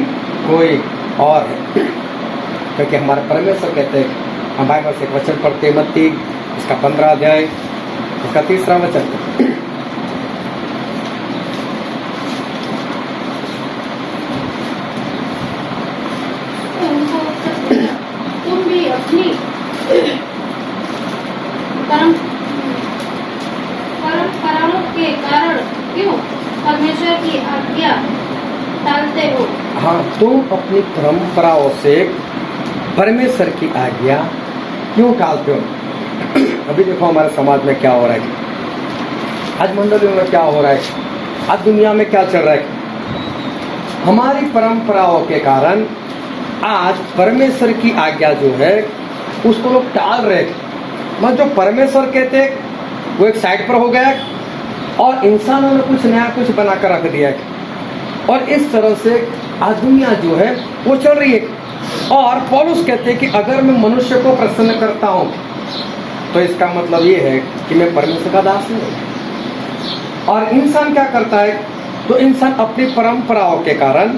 [SPEAKER 1] कोई और है। क्योंकि हमारे परमेश्वर कहते हैं, हम बाइबल से एक वचन पढ़ते हैं, मत्ती इसका 15 अध्याय इसका 3 वचन,
[SPEAKER 3] तुम भी अपनी परंपराओं के कारण क्यों परमेश्वर की आज्ञा टालते हो?
[SPEAKER 1] हाँ, तुम अपनी परंपराओं से परमेश्वर की आज्ञा क्यों टालते हो? अभी देखो हमारे समाज में क्या हो रहा है, आज मंडलियों में क्या हो रहा है, आज दुनिया में क्या चल रहा है। हमारी परंपराओं के कारण आज परमेश्वर की आज्ञा जो है उसको लोग टाल रहे। मतलब जो परमेश्वर कहते हैं वो एक साइड पर हो गया और इंसानों ने कुछ नया कुछ बनाकर रख दिया है। और इस तरह से आज दुनिया जो है वो चल रही है। और पौलुस कहते हैं कि अगर मैं मनुष्य को प्रसन्न करता हूँ तो इसका मतलब ये है कि मैं परमेश्वर का दास नहीं। और इंसान क्या करता है, तो इंसान अपनी परंपराओं के कारण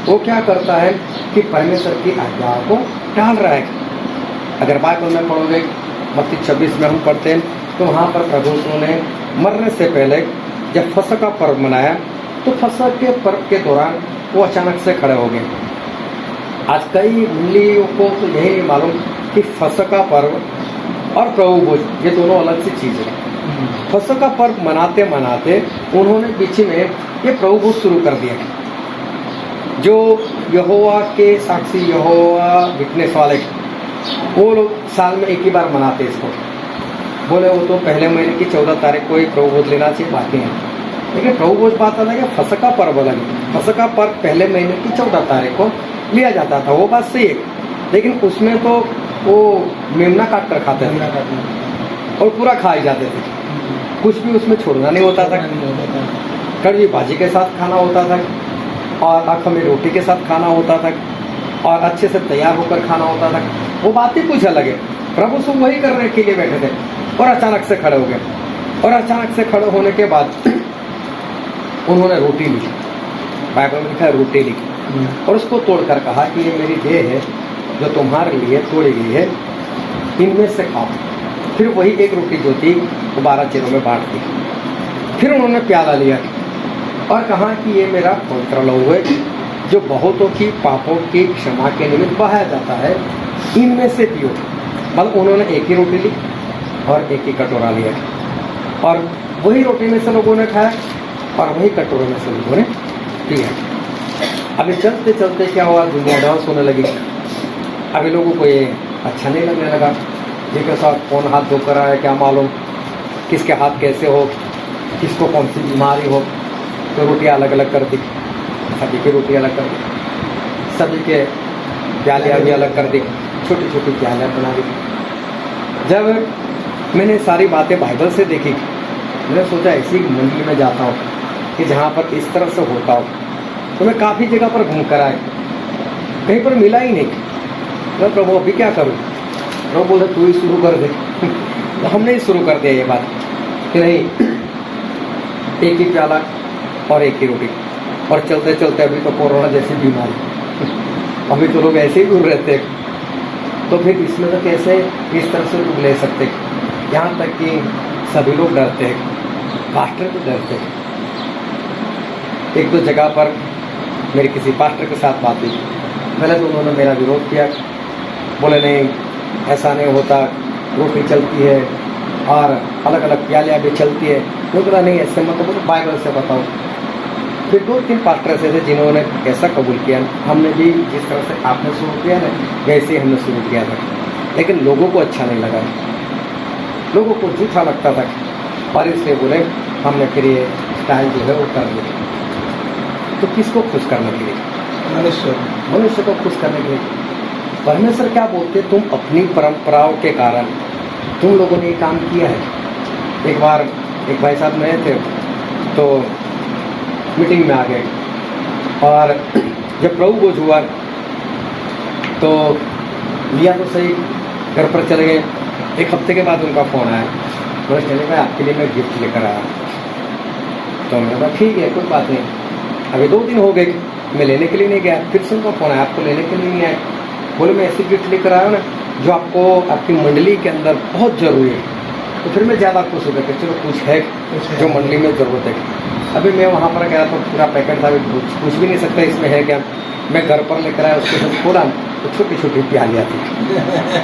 [SPEAKER 1] वो क्या करता है कि परमेश्वर की आज्ञाओं को टाल रहा है। अगर बाइबल में पढ़ोगे, मत्ती 26 में हम पढ़ते हैं, तो वहाँ पर प्रभु ने मरने से पहले जब फसह का पर्व मनाया तो फसह के पर्व के दौरान वो अचानक से खड़े हो गए। आज कई मुल्लियों को तो यही नहीं मालूम कि फसह का पर्व और प्रभु भोज ये दोनों अलग सी चीज़ है। फसह का पर्व मनाते मनाते उन्होंने बीच में ये प्रभु भोज शुरू कर दिया। जो यहोवा के साक्षी, यहोवा विटनेस वाले, वो लोग साल में एक ही बार मनाते इसको। बोले वो तो पहले महीने की 14 तारीख को ही प्रभु भोज लेना चाहिए, बाकी है। लेकिन प्रभु भोज बात अलग है, फसह का पर्व अलग है। फसह का पर्व पहले महीने की 14 तारीख को लिया जाता था, वो बात सही है। लेकिन उसमें तो वो मेमना काट कर खाते थे और पूरा खाए जाते थे, कुछ भी उसमें छोड़ना नहीं होता था। कड़वी भाजी के साथ खाना होता था और आँखों में रोटी के साथ खाना होता था और अच्छे से तैयार होकर खाना होता था। वो बात ही कुछ अलग है। प्रभु सब वही करने के लिए बैठे थे और अचानक से खड़े हो गए। और अचानक से खड़े होने के बाद उन्होंने रोटी ली, बाइबल में लिखा है रोटी ली, और उसको तोड़कर कहा कि ये मेरी देह है जो तुम्हारे लिए तोड़ी गई है, इनमें से खाओ। फिर वही एक रोटी जो थी वो 12 चेरों में बांट दी। फिर उन्होंने प्याला लिया और कहा कि ये मेरा पवित्र लहू है जो बहुतों की पापों की क्षमा के निमित्त बहाया जाता है, इनमें से पियो। मतलब उन्होंने एक ही रोटी ली और एक ही कटोरा लिया। और वही रोटी में से लोगों ने खाया और वही कटोरे में से लोगों ने पिया। अभी चलते चलते क्या हुआ, दुनिया डांस होने लगी। अभी लोगों को ये अच्छा नहीं लगने लगा। ये कैसा, कौन हाथ धोकर आया क्या मालूम, किसके हाथ कैसे हो, किसको कौन सी बीमारी हो। तो रोटियाँ अलग अलग कर दी, सभी की रोटी अलग कर दी, सभी के प्यालियाँ भी अलग कर दी, छोटी छोटी प्यालियाँ बना दी। जब मैंने सारी बातें बाइबल से देखी, मैंने सोचा ऐसी मंडली में जाता हूँ कि जहाँ पर इस तरह से होता हो। तो मैं काफ़ी जगह पर घूम कर आए, कहीं पर मिला ही नहीं। तो प्रभु अभी क्या करूँ? प्रभु बोले तू ही शुरू कर दे। तो हमने ही शुरू कर दिया ये बात कि नहीं, एक ही प्याला और एक ही रोटी। और चलते चलते अभी तो कोरोना जैसी बीमारी, अभी तो लोग ऐसे ही दूर रहते। तो फिर इसमें तो कैसे इस तरह से लोग ले सकते? यहाँ तक कि सभी लोग डरते हैं, पास्टर तो डरते हैं। एक दो जगह पर मेरी किसी पास्टर के साथ बात हुई, पहले तो उन्होंने मेरा विरोध किया, बोले नहीं ऐसा नहीं होता, रोटी चलती है और अलग अलग प्यालियाँ भी चलती है। मैं बोला नहीं ऐसे मत बोलो, बाइबल से बताओ। फिर 2-3 पास्टर ऐसे थे जिन्होंने ऐसा कबूल किया, हमने भी जिस तरह से आपने शुरू किया ना वैसे ही हमने शुरू किया था। लेकिन लोगों को अच्छा नहीं लगा, लोगों को झूठा लगता था और इसलिए बोले हमने फिर ये स्टाइल जो है वो कर लिया। तो किसको खुश करने के लिए? मनुष्य को खुश करने के लिए। परमेश्वर क्या बोलते, तुम अपनी परंपराओं के कारण तुम लोगों ने ये काम किया है। एक बार एक भाई साहब नए थे तो मीटिंग में आ गए और जब प्रभु बोझ हुआ तो लिया तो सही, घर पर चले गए। एक हफ्ते के बाद उनका फ़ोन आया, बोले चले भाई आपके लिए मैं गिफ्ट लेकर आया। तो मैंने कहा ठीक है कोई बात नहीं। अभी 2 दिन हो गए मैं लेने के लिए नहीं गया, फिर से उनका फ़ोन आया आपको लेने के लिए नहीं आया। बोले मैं ऐसी गिफ्ट लेकर आया ना जो आपको आपकी मंडली के अंदर बहुत ज़रूरी है। तो फिर मैं ज़्यादा खुश हो गया कि चलो कुछ है जो मंडली में ज़रूरत है। अभी मैं वहाँ पर गया तो पूरा पैकेट था, कुछ भी नहीं सकता इसमें है क्या। मैं घर पर लेकर आया, उसको जब खोला तो छोटी छोटी प्यालियाँ थी,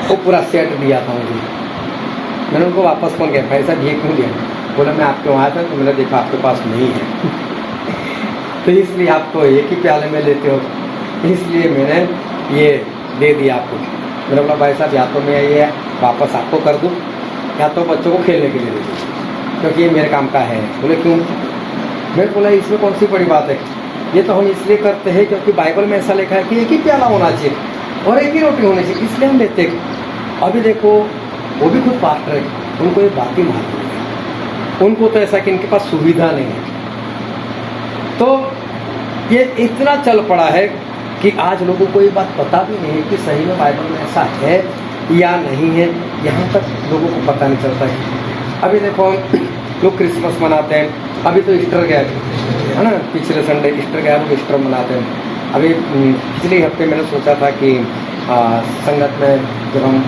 [SPEAKER 1] वो पूरा सेट दिया था मुझे। मैंने उनको वापस फ़ोन किया, पैसा दिए क्यों दिया? बोला मैं आपके वहाँ था तो मैंने देखा आपके पास नहीं है तो इसलिए आपको एक ही प्याले में लेते हो, इसलिए मैंने ये दे दिया आपको। मैंने बोला भाई साहब या तो मैं ये वापस आपको कर दूँ या तो बच्चों को खेलने के लिए दे दूँ, क्योंकि ये मेरे काम का है। बोले क्यों? मैं बोला इसमें कौन सी बड़ी बात है, ये तो हम इसलिए करते हैं क्योंकि बाइबल में ऐसा लिखा है कि एक ही प्याला होना चाहिए और एक ही रोटी होनी चाहिए, इसलिए हम लेते हैं। अभी देखो वो भी खुद पास्टर है, उनको ये बात ही मालूम है, उनको तो ऐसा कि इनके पास सुविधा नहीं है। तो ये इतना चल पड़ा है कि आज लोगों को ये बात पता भी नहीं है कि सही में बाइबल में ऐसा है या नहीं है, यहाँ तक लोगों को पता नहीं चलता है। अभी देखो लोग क्रिसमस मनाते हैं, अभी तो ईस्टर गया है ना, पिछले संडे ईस्टर गया, लोग ईस्टर मनाते हैं। अभी पिछले हफ्ते मैंने सोचा था कि संगत में जब हम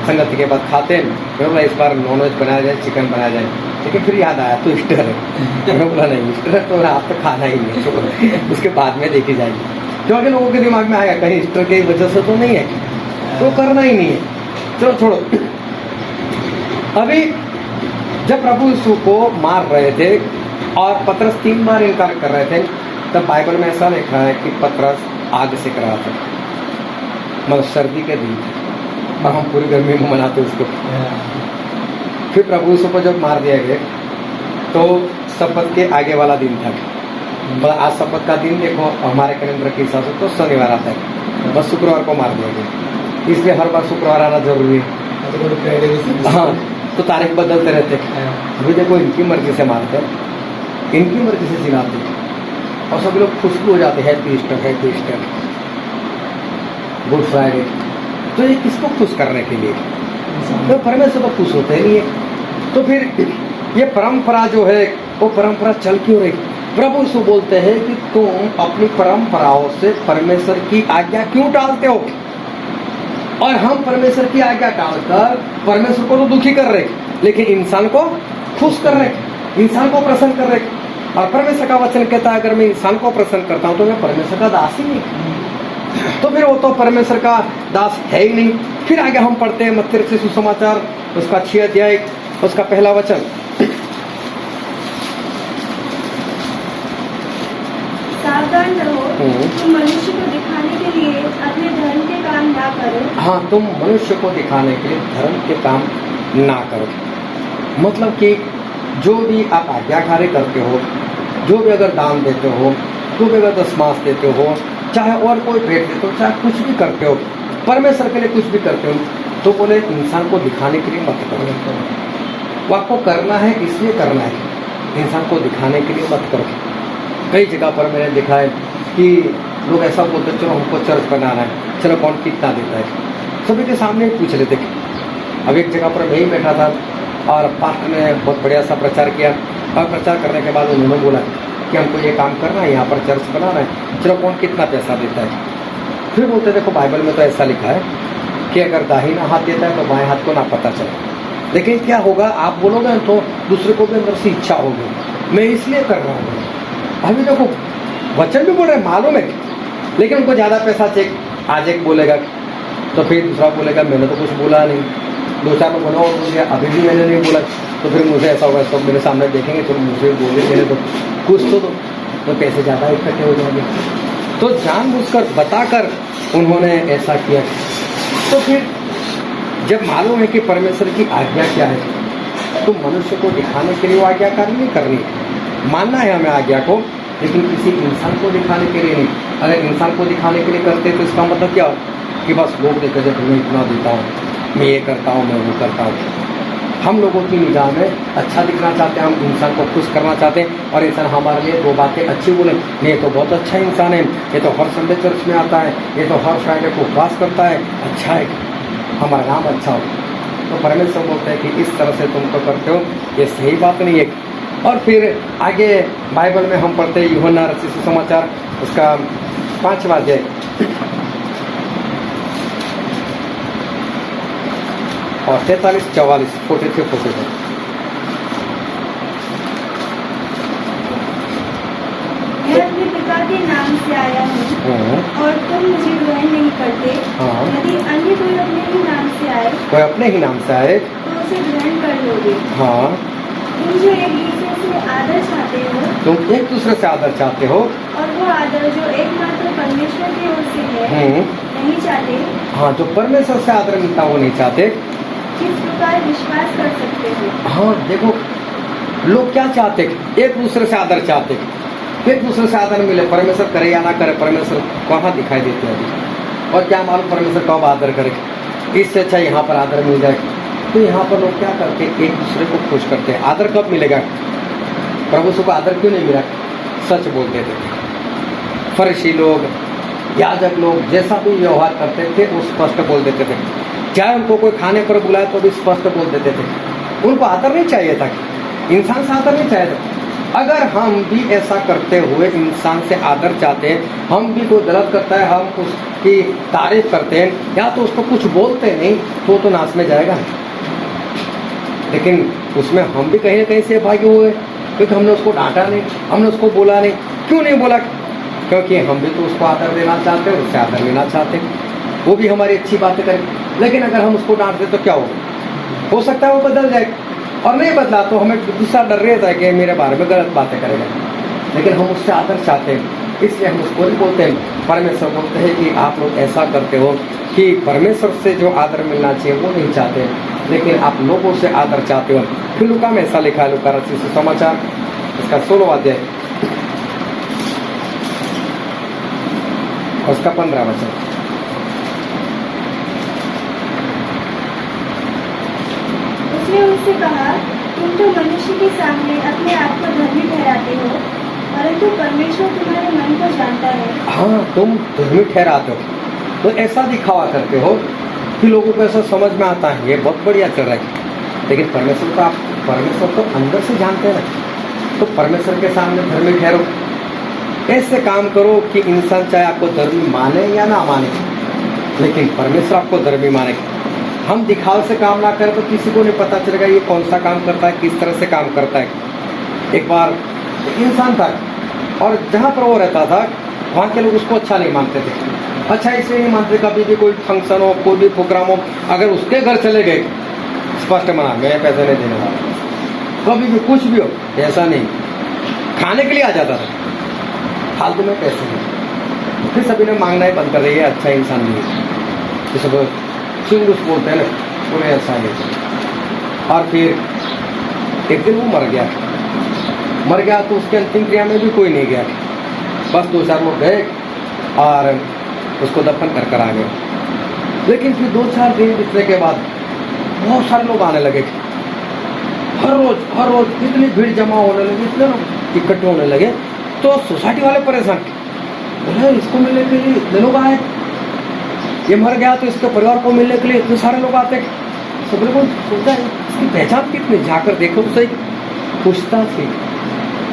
[SPEAKER 1] संगत के बाद खाते हैं तो बोला इस बार नॉनवेज बनाया जाए, चिकन बनाया जाए, लेकिन फिर याद आया तो ईस्टर है। मैंने बोला नहीं ईस्टर है तो आप तो खाना ही नहीं, तो उसके बाद में देखी जाएगी, क्योंकि लोगों के दिमाग में आएगा कहीं ईस्टर की वजह से तो नहीं है, तो करना ही नहीं है, चलो छोड़ो। अभी जब प्रभु यीशु को मार रहे थे और पतरस 3 बार इनकार कर रहे थे, तब बाइबल में ऐसा लिखा है कि पतरस आग सेक रहा था, मतलब सर्दी के दिन और हम पूरी गर्मी में मनाते उसको। फिर प्रभु यीशु को जब मार दिया गया तो शपथ के आगे वाला दिन था, मतलब आज शपथ का दिन देखो हमारे कैलेंडर के हिसाब से तो शनिवार आता है, बस शुक्रवार को मार दिया गया, इसलिए हर बार शुक्रवार आना जरूरी है। हाँ, तो तारीख बदलते रहते। अभी देखो इनकी मर्जी से मारते हैं, इनकी मर्जी से जिलाते हैं और सभी लोग खुश भी हो जाते हैं, happy Easter, happy Easter, good Friday. तो ये किसको खुश करने के लिए? तो परमेश्वर तो खुश होते नहीं है। तो फिर ये परंपरा जो है वो परंपरा चल क्यों रही? प्रभु यीशु बोलते हैं कि तुम अपनी परंपराओं से परमेश्वर की आज्ञा क्यों टालते हो? और हम परमेश्वर की आज्ञा टालकर परमेश्वर को तो दुखी कर रहे, लेकिन इंसान को खुश कर रहे, इंसान को प्रसन्न कर रहे। और परमेश्वर का वचन कहता है अगर मैं इंसान को प्रसन्न करता हूं तो मैं परमेश्वर का दास ही नहीं, तो फिर वो तो परमेश्वर का दास है ही नहीं। फिर आगे हम पढ़ते हैं मत्ती रचित सुसमाचार उसका 6 अध्याय उसका पहला वचन।
[SPEAKER 2] सावधान रहो, तुम मनुष्य को दिखाने के लिए अपने धर्म के काम ना करो।
[SPEAKER 1] हाँ, तुम मनुष्य को दिखाने के लिए धर्म के काम ना करो। मतलब कि जो भी आप आज्ञाकारी करते हो, जो भी अगर दान देते हो, जो भी अगर दशमांश देते हो, चाहे और कोई भेंट देते हो, चाहे कुछ भी करते हो, परमेश्वर के लिए कुछ भी करते हो, तो बोले इंसान को दिखाने के लिए मत करो। वो आपको करना है इसलिए करना है, इंसान को दिखाने के लिए मत करो। कई जगह पर मैंने देखा है कि लोग ऐसा बोलते चलो हमको चर्च बनाना है, चलो कौन कितना देता है, सभी के सामने पूछ लेते। अब एक जगह पर मैं ही बैठा था और पास्टर ने बहुत बढ़िया सा प्रचार किया, और प्रचार करने के बाद उन्होंने बोला कि हमको ये काम करना है, यहाँ पर चर्च बनाना है, चलो कौन कितना पैसा देता है। फिर बोलते देखो बाइबल में तो ऐसा लिखा है कि अगर दाहिना हाथ देता है तो बाएं हाथ को ना पता चले। लेकिन क्या होगा, आप बोलोगे तो दूसरे को भी अंदर से इच्छा होगी, मैं इसलिए कर रहा हूँ। अभी देखो वचन भी बोल रहे मालूम है, लेकिन उनको ज़्यादा पैसा चेक, आज एक बोलेगा तो फिर दूसरा बोलेगा मैंने तो कुछ बोला नहीं, दो चार लोग बोला और बोल दिया अभी भी मैंने नहीं बोला, तो फिर मुझे ऐसा होगा सब मेरे सामने देखेंगे तो मुझे बोले मैंने तो कुछ तो पैसे ज़्यादा इकट्ठे हो जाएंगे। तो जानबूझकर बताकर उन्होंने ऐसा किया। तो फिर जब मालूम है कि परमेश्वर की आज्ञा क्या है, तो मनुष्य को दिखाने के लिए वो आज्ञाकारी नहीं करनी है, मानना है हमें आज्ञा को, लेकिन किसी इंसान को दिखाने के लिए नहीं। अगर इंसान को दिखाने के लिए करते तो इसका मतलब क्या कि बस लोग देखे जब मैं इतना देता हूँ, मैं ये करता हूँ, मैं वो करता हूँ। हम लोगों की निगाह में अच्छा दिखना चाहते हैं, हम इंसान को खुश करना चाहते हैं, और इंसान हमारे लिए दो बातें अच्छी बोले, ये तो बहुत अच्छा इंसान है, ये तो हर संडे चर्च में आता है, ये तो हर फ्राइडे को उपवास करता है, अच्छा है, हमारा नाम अच्छा हो। तो परमेश्वर बोलते हैं कि इस तरह से तुम तो करते हो, ये सही बात नहीं है। और फिर आगे बाइबल में हम पढ़ते हैं यूहन्ना रचित सुसमाचार उसका 5वां अध्याय और 43-44 43-44।
[SPEAKER 2] मैं अपने पिता के नाम से आया हूँ और तुम मुझे ग्रहण नहीं करते।
[SPEAKER 1] हाँ।
[SPEAKER 2] यदि अन्य कोई अपने ही नाम से आए,
[SPEAKER 1] कोई अपने ही नाम से आए
[SPEAKER 2] तो उसे ग्रहण कर लोगे।
[SPEAKER 1] हाँ,
[SPEAKER 2] तुम जो एक दूसरे से आदर चाहते हो,
[SPEAKER 1] तुम एक दूसरे से आदर चाहते हो,
[SPEAKER 2] और वो आदर जो एकमात्र परमेश्वर की ओर से है नहीं चाहते।
[SPEAKER 1] हाँ, जो परमेश्वर से आदर मिलता वो नहीं चाहते।
[SPEAKER 2] किस प्रकार विश्वास कर सकते हो?
[SPEAKER 1] हाँ, देखो लोग क्या चाहते, एक दूसरे से आदर चाहते, एक दूसरे से आदर मिले, परमेश्वर करे या ना करे, परमेश्वर कहाँ दिखाई देते हैं अभी, और क्या मालूम परमेश्वर कब आदर करे। इससे अच्छा यहाँ पर आदर मिल जाए। तो यहाँ पर लोग क्या करते, एक दूसरे को खुश करते हैं। आदर कब मिलेगा, प्रभु को आदर क्यों नहीं मिला, सच बोलते थे। फरीसी लोग, याजक लोग जैसा भी व्यवहार करते थे वो स्पष्ट बोल देते थे, चाहे उनको कोई खाने पर बुलाए तो भी स्पष्ट बोल देते थे। उनको आदर नहीं चाहिए था, इंसान से आदर नहीं चाहिए था। अगर हम भी ऐसा करते हुए इंसान से आदर चाहते हैं, हम भी कोई गलत करता है हम उसकी तारीफ करते हैं या तो उसको कुछ बोलते नहीं, तो नाश में जाएगा। लेकिन उसमें हम भी कहीं ना कहीं से भागी हुए, क्योंकि हमने उसको डांटा नहीं, हमने उसको बोला नहीं। क्यों नहीं बोला, क्योंकि हम भी तो उसको आदर देना चाहते हैं, उससे आदर लेना चाहते हैं, वो भी हमारी अच्छी बातें करे। लेकिन अगर हम उसको डांट दें तो क्या हो सकता है वो बदल जाए, और नहीं बदला तो हमें दूसरा डर रहता है कि मेरे बारे में गलत बातें करेगा। लेकिन हम उससे आदर चाहते हैं, इसलिए हम उसको नहीं बोलते हैं। परमेश्वर बोलते हैं कि आप लोग ऐसा करते हो कि परमेश्वर से जो आदर मिलना चाहिए वो नहीं चाहते, लेकिन आप लोगों से आदर चाहते हो। फिर लूका में ऐसा लिखा है, लूका रचित सुसमाचार इसका 16वां अध्याय उसका 15वां वचन।
[SPEAKER 2] उसने उनसे कहा, तुम तो मनुष्य के सामने अपने आप को धर्मी ठहराते हो, परंतु परमेश्वर तुम्हारे मन को जानता है।
[SPEAKER 1] हाँ, तुम धर्मी ठहराते हो, तो ऐसा दिखावा करते हो कि लोगों को ऐसा समझ में आता है ये बहुत बढ़िया चल रहा है, लेकिन परमेश्वर तो अंदर से जानते हैं ना। तो परमेश्वर के सामने धर्मी ठहरो, ऐसे काम करो कि इंसान चाहे आपको धर्मी माने या ना माने, लेकिन परमेश्वर आपको धर्मी माने। हम दिखाव से काम ना करें तो किसी को नहीं पता चलेगा ये कौन सा काम करता है, किस तरह से काम करता है। एक बार एक इंसान था और जहाँ पर वो रहता था वहाँ के लोग उसको अच्छा नहीं मानते थे। अच्छा इसलिए नहीं मानते, कभी भी कोई फंक्शन हो, कोई भी प्रोग्राम हो, अगर उसके घर चले गए स्पष्ट मना, मैं पैसे नहीं देने वाला। कभी भी कुछ भी हो, ऐसा नहीं, खाने के लिए आ जाता था। फालतू में पैसे हैं। फिर सभी ने मांगना ही बंद कर दिया, अच्छा इंसान नहीं है, ये सब चिंगुस बोलते हैं ना, पूरे ऐसा है। और फिर एक दिन वो मर गया तो उसके अंतिम क्रिया में भी कोई नहीं गया, बस 2-4 लोग गए और उसको दफन कर आ गए। लेकिन फिर 2-4 दिन बीतने के बाद बहुत सारे लोग आने लगे, हर रोज इतनी भीड़ जमा होने लगी, इतने लोग इकट्ठे होने लगे। तो सोसाइटी वाले परेशान, बोले इसको मिलने के लिए इतने लोग आए, ये मर गया तो इसके परिवार को मिलने के लिए इतने सारे लोग आते। सब लोगों ने सोचा इसकी पहचान कितनी, जाकर देखो तो सही, पूछताछ की।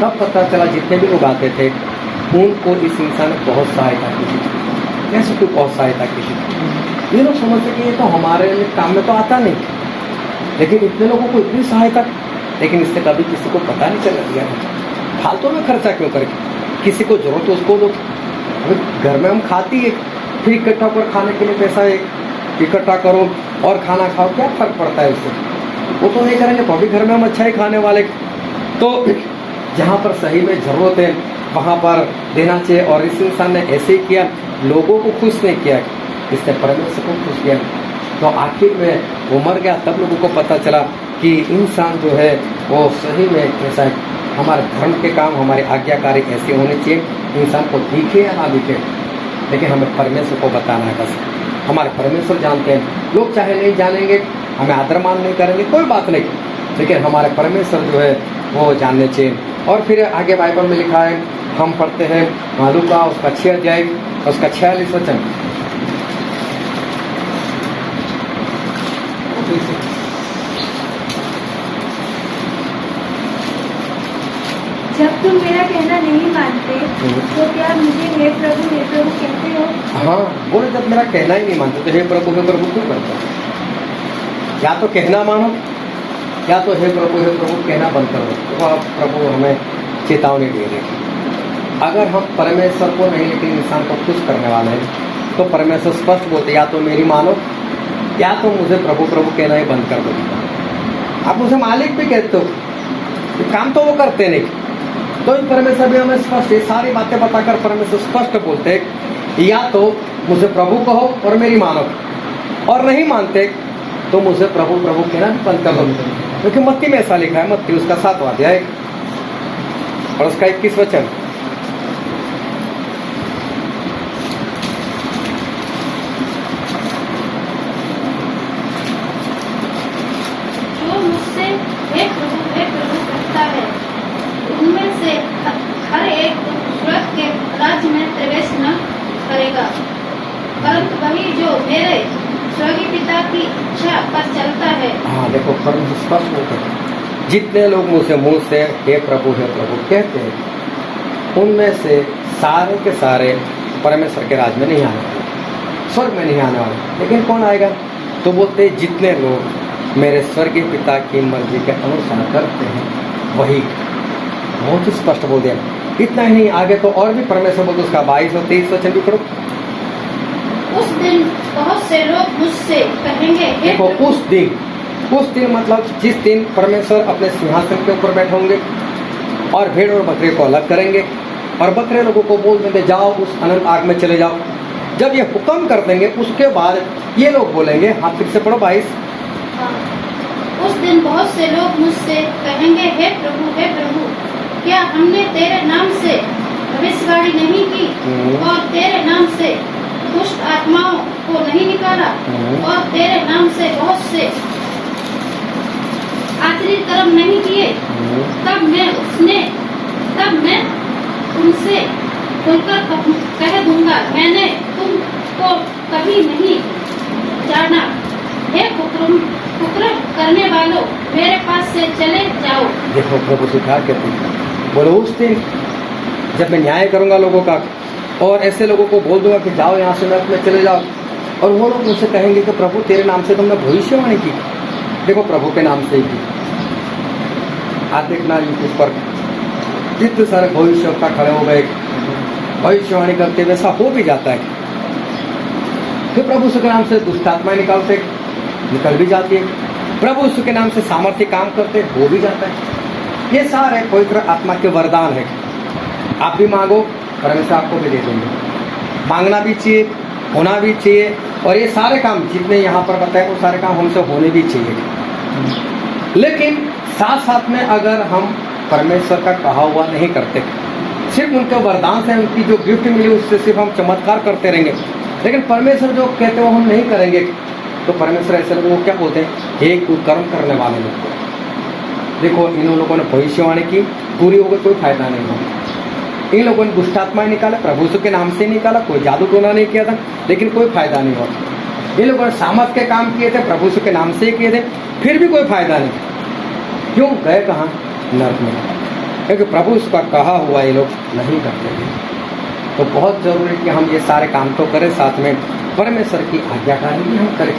[SPEAKER 1] तब पता चला जितने भी लोग आते थे उनको इस इंसान ने बहुत सहायता की थी। कैसे कोई बहुत सहायता की थी? ये लोग समझते कि ये तो हमारे काम में तो आता नहीं, लेकिन इतने लोगों को इतनी सहायता, लेकिन इससे कभी किसी को पता नहीं चला दिया। फालतू में खर्चा क्यों करें? किसी को जरूरत है उसको दो। अभी घर में हम खाती है, फिर इकट्ठा कर खाने के लिए पैसा इकट्ठा करो और खाना खाओ, क्या फर्क पड़ता है उससे? वो तो नहीं करेंगे तो अभी घर में हम अच्छा ही खाने वाले। तो जहाँ पर सही में जरूरत है वहाँ पर देना चाहिए। और इस इंसान ने ऐसे ही किया, लोगों को खुश नहीं किया, इसने परमेश्वर को खुश किया। तो आखिर में वो मर गया, तब लोगों को पता चला कि इंसान जो है वो सही में ऐसा है। हमारे धर्म के काम, हमारे आज्ञाकारी ऐसे होने चाहिए, इंसान को दिखे या ना दिखे, लेकिन हमें परमेश्वर को बताना है। बस हमारे परमेश्वर जानते हैं, लोग चाहे नहीं जानेंगे, हमें आदर मान नहीं करेंगे, कोई बात नहीं, लेकिन हमारे परमेश्वर जो है वो जानने चाहिए। और फिर आगे बाइबल में लिखा है, हम पढ़ते हैं लूका उसका 6 अध्याय उसका 46 वचन।
[SPEAKER 2] जब तुम मेरा कहना नहीं मानते तो क्या मुझे हे प्रभु कहते हो?
[SPEAKER 1] हाँ बोले, जब मेरा कहना ही नहीं मानते तो हे प्रभु क्यों करते हो? या तो कहना मानो या तो हे प्रभु कहना बंद करो। तो आप प्रभु हमें चेतावनी दे रहे। अगर हम परमेश्वर को नहीं लेकिन इंसान को खुश करने वाले हैं तो परमेश्वर स्पष्ट बोलते, या तो मेरी मानो या तो मुझे प्रभु कहना ही बंद कर दो। आप मुझे मालिक भी कहते हो, काम तो वो करते नहीं, तो परमेश्वर भी हमें स्पष्ट ये सारी बातें बताकर परमेश्वर स्पष्ट बोलते हैं, या तो मुझे प्रभु कहो और मेरी मानो, और नहीं मानते तो मुझे प्रभु कहना भी बंद कर दो। क्योंकि मत्ती में ऐसा लिखा है, मत्ती उसका 7वां अध्याय और उसका 21 वचन।
[SPEAKER 3] जो मुझसे हे प्रभु कहता है उनमें से हर एक स्वर्ग के राज्य में प्रवेश न करेगा, परंतु वही जो मेरे स्वर्गीय पिता की इच्छा पर चलता है।
[SPEAKER 1] हाँ देखो, परम स्पष्ट होता है। जितने लोग मुंह से हे प्रभु कहते हैं, उनमें से सारे के सारे परमेश्वर के राज में नहीं आने वाले, स्वर्ग में नहीं आने वाले। लेकिन कौन आएगा? तो बोलते जितने लोग मेरे स्वर्गीय पिता की मर्जी के अनुसार करते हैं वही। बहुत ही स्पष्ट बोल दिया। इतना ही नहीं, आगे तो और भी परमेश्वर बोलते, उसका 22 और 23 वचन भी पढ़ो।
[SPEAKER 3] उस दिन बहुत से लोग मुझसे कहेंगे,
[SPEAKER 1] देखो उस दिन मतलब जिस दिन परमेश्वर अपने सिंहासन के ऊपर बैठे होंगे और भेड़ और बकरे को अलग करेंगे और बकरे लोगों को बोल देंगे जाओ उस अनंत आग में चले जाओ। जब ये हुक्म कर देंगे उसके बाद ये लोग बोलेंगे, हाँ फिर से पढ़ो 22।
[SPEAKER 3] उस दिन बहुत से लोग मुझसे कहेंगे, हे प्रभु क्या हमने तेरे नाम से भविष्यवाणी नहीं की और तेरे नाम से दुष्ट आत्माओं को नहीं निकाला और तेरे नाम से बहुत से आश्चर्य कर्म नहीं किए? तब मैं उनसे खुलकर कह दूंगा, मैंने तुमको कभी नहीं जाना। हे कुकर्म करने वालों, मेरे पास से चले जाओ।
[SPEAKER 1] देखो प्रभु स्वीकार कहते हैं, बोलो उस दिन जब मैं न्याय करूंगा लोगों का और ऐसे लोगों को बोल दूंगा कि जाओ यहाँ से नरक में चले जाओ, और वो लोग मुझसे कहेंगे कि प्रभु तेरे नाम से तुमने भविष्यवाणी की। देखो प्रभु के नाम से ही की। आज देखना यूट्यूब पर जितने सारे भविष्यवक्ता खड़े हो गए, भविष्यवाणी करते हुए ऐसा हो भी जाता है। फिर प्रभु के नाम से दुष्ट आत्माएं निकल भी जाती है। प्रभु के नाम से सामर्थ्य काम करते हो भी जाता है। ये सारे पवित्र आत्मा के वरदान है। आप भी मांगो परमेश्वर आपको भी दे देंगे। मांगना भी चाहिए, होना भी चाहिए, और ये सारे काम जितने यहाँ पर बताए वो सारे काम हमसे होने भी चाहिए। लेकिन साथ साथ में अगर हम परमेश्वर का कहा हुआ नहीं करते, सिर्फ उनके वरदान से, उनकी जो गिफ्ट मिली उससे सिर्फ हम चमत्कार करते रहेंगे, लेकिन परमेश्वर जो कहते वो हम नहीं करेंगे, तो परमेश्वर ऐसे लोगों को क्या बोलते हैं? हे कुकर्म करने वाले लोग। देखो इन लोगों ने भविष्यवाणी की, पूरी हो गई, कोई फायदा नहीं हुआ। इन लोगों ने दुष्टात्माएं निकाला, प्रभु यीशु के नाम से निकाला, कोई जादू टोना नहीं किया था, लेकिन कोई फायदा नहीं हुआ। इन लोगों ने सामर्थ के काम किए थे, प्रभु यीशु के नाम से किए थे, फिर भी कोई फायदा नहीं। क्यों? गए कहाँ? नरक में, क्योंकि प्रभु उसका कहा हुआ ये लोग नहीं करते थे। तो बहुत जरूरी है कि हम ये सारे काम तो करें, साथ में परमेश्वर की आज्ञाकारी भी हम करें,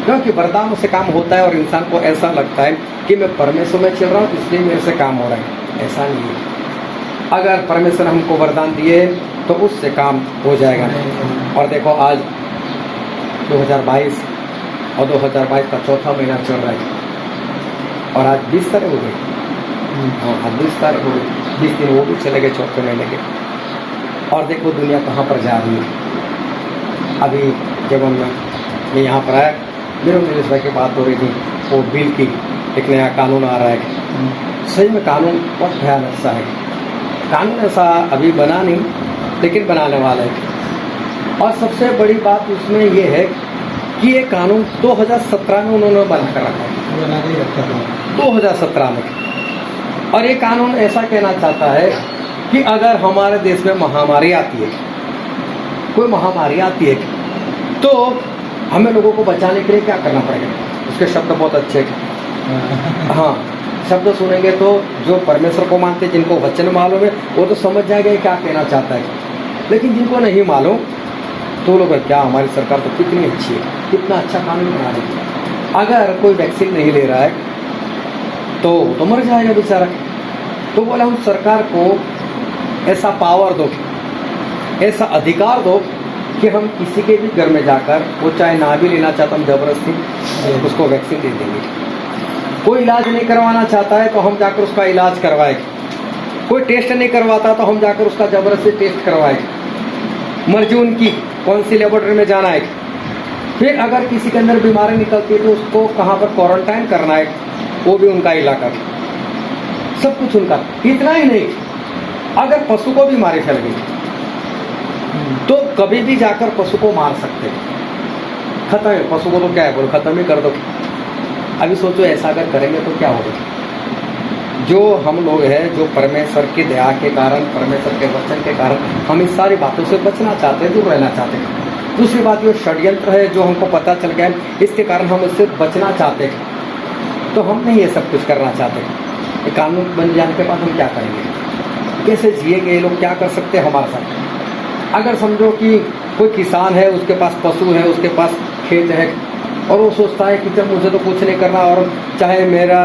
[SPEAKER 1] क्योंकि वरदानों से काम होता है और इंसान को ऐसा लगता है कि मैं परमेश्वर में चल रहा हूँ इसलिए मेरे से काम हो रहा है। ऐसा नहीं है। अगर परमेश्वर हमको वरदान दिए तो उससे काम हो जाएगा। और देखो आज 2022 और 2022 का चौथा महीना चल रहा है, और आज 20 तारीख हो गई। हाँ, आज 20 तारीख हो गई, 20 दिन वो भी चले गए चौथे महीने के। और देखो दुनिया कहाँ पर जा रही है। अभी जब मैं यहाँ पर आया, मेरे नीलेश भाई की बात हो रही थी, वो बिल की एक नया कानून आ रहा है। सही में कानून बहुत भयानक सा है। कानून ऐसा अभी बना नहीं, लेकिन बनाने वाला है। और सबसे बड़ी बात उसमें ये है कि ये कानून 2017 में उन्होंने बना कर रखा है, 2017 में। और ये कानून ऐसा कहना चाहता है कि अगर हमारे देश में महामारी आती है, कोई महामारी आती है, तो हमें लोगों को बचाने के लिए क्या करना पड़ेगा। उसके शब्द बहुत अच्छे हैं। हाँ, शब्द सुनेंगे तो जो परमेश्वर को मानते हैं, जिनको वचन मालूम है, वो तो समझ जाएंगे क्या कहना चाहता है। लेकिन जिनको नहीं मालूम, तो लोग क्या हमारी सरकार तो कितनी अच्छी है, कितना अच्छा कानून बना रही है। अगर कोई वैक्सीन नहीं ले रहा है तो मर जाएगा बेचारा। तो बोला हम सरकार को ऐसा पावर दो, ऐसा अधिकार दो कि हम किसी के भी घर में जाकर, वो चाहे ना भी लेना चाहता, हम जबरदस्ती उसको वैक्सीन दे देंगे। कोई इलाज नहीं करवाना चाहता है तो हम जाकर उसका इलाज करवाए। कोई टेस्ट नहीं करवाता तो हम जाकर उसका जबरदस्ती टेस्ट करवाए। मर्जी उनकी कौन सी लेबोरेटरी में जाना है। फिर अगर किसी के अंदर बीमारी निकलती है तो उसको कहाँ पर क्वारंटाइन करना है, वो भी उनका इलाका, सब कुछ उनका। इतना ही नहीं, अगर पशु को बीमारी फैल गई तो कभी भी जाकर पशु को मार सकते हैं। खत्म है, पशु को तो क्या है, बोलो खत्म ही कर दो। अभी सोचो ऐसा अगर करेंगे तो क्या होगा। जो हम लोग हैं, जो परमेश्वर की दया के कारण, परमेश्वर के वचन के कारण हम इस सारी बातों से बचना चाहते हैं, दूर रहना चाहते हैं। दूसरी बात ये षड्यंत्र है जो हमको पता चल गया है, इसके कारण हम इससे बचना चाहते हैं, तो हम नहीं ये सब कुछ करना चाहते। ये कानून बन जाने के बाद हम क्या करेंगे, कैसे जिएंगे, ये लोग क्या कर सकते हैं हमारे साथ। अगर समझो कि कोई किसान है, उसके पास पशु है, उसके पास खेत है, और वो सोचता है कि जब मुझे तो कुछ नहीं करना, और चाहे मेरा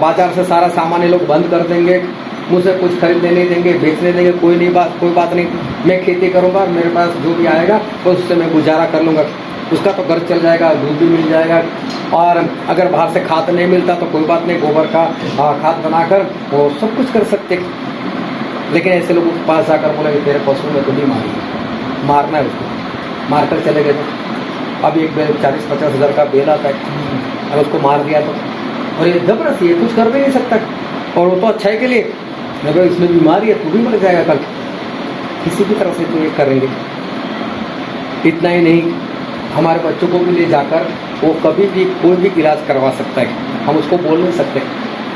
[SPEAKER 1] बाजार से सारा सामान ये लोग बंद कर देंगे, मुझे कुछ खरीदने नहीं देंगे, बेचने देंगे, कोई बात नहीं, मैं खेती करूँगा, मेरे पास जो भी आएगा तो उससे मैं गुजारा कर लूँगा। उसका तो घर चल जाएगा, दूध भी मिल जाएगा, और अगर बाहर से खाद नहीं मिलता तो कोई बात नहीं, गोबर का खाद बनाकर वो सब कुछ कर सकते। लेकिन ऐसे लोगों के पास जाकर बोला कि तेरे पशु में तो बीमारी है, मारना है उसको, मारकर चले गए। तो अब एक 40-50 हज़ार का बेल आता है, अगर उसको मार दिया तो, और ये जबरदस्ती है, कुछ कर भी नहीं सकता, और वो तो अच्छाई के लिए, अगर इसमें बीमारी है तू भी मर जाएगा कल, किसी भी तरह से तो ये करेंगे। इतना ही नहीं, हमारे बच्चों को भी ले जाकर वो कभी भी कोई भी इलाज करवा सकता है, हम उसको बोल नहीं सकते।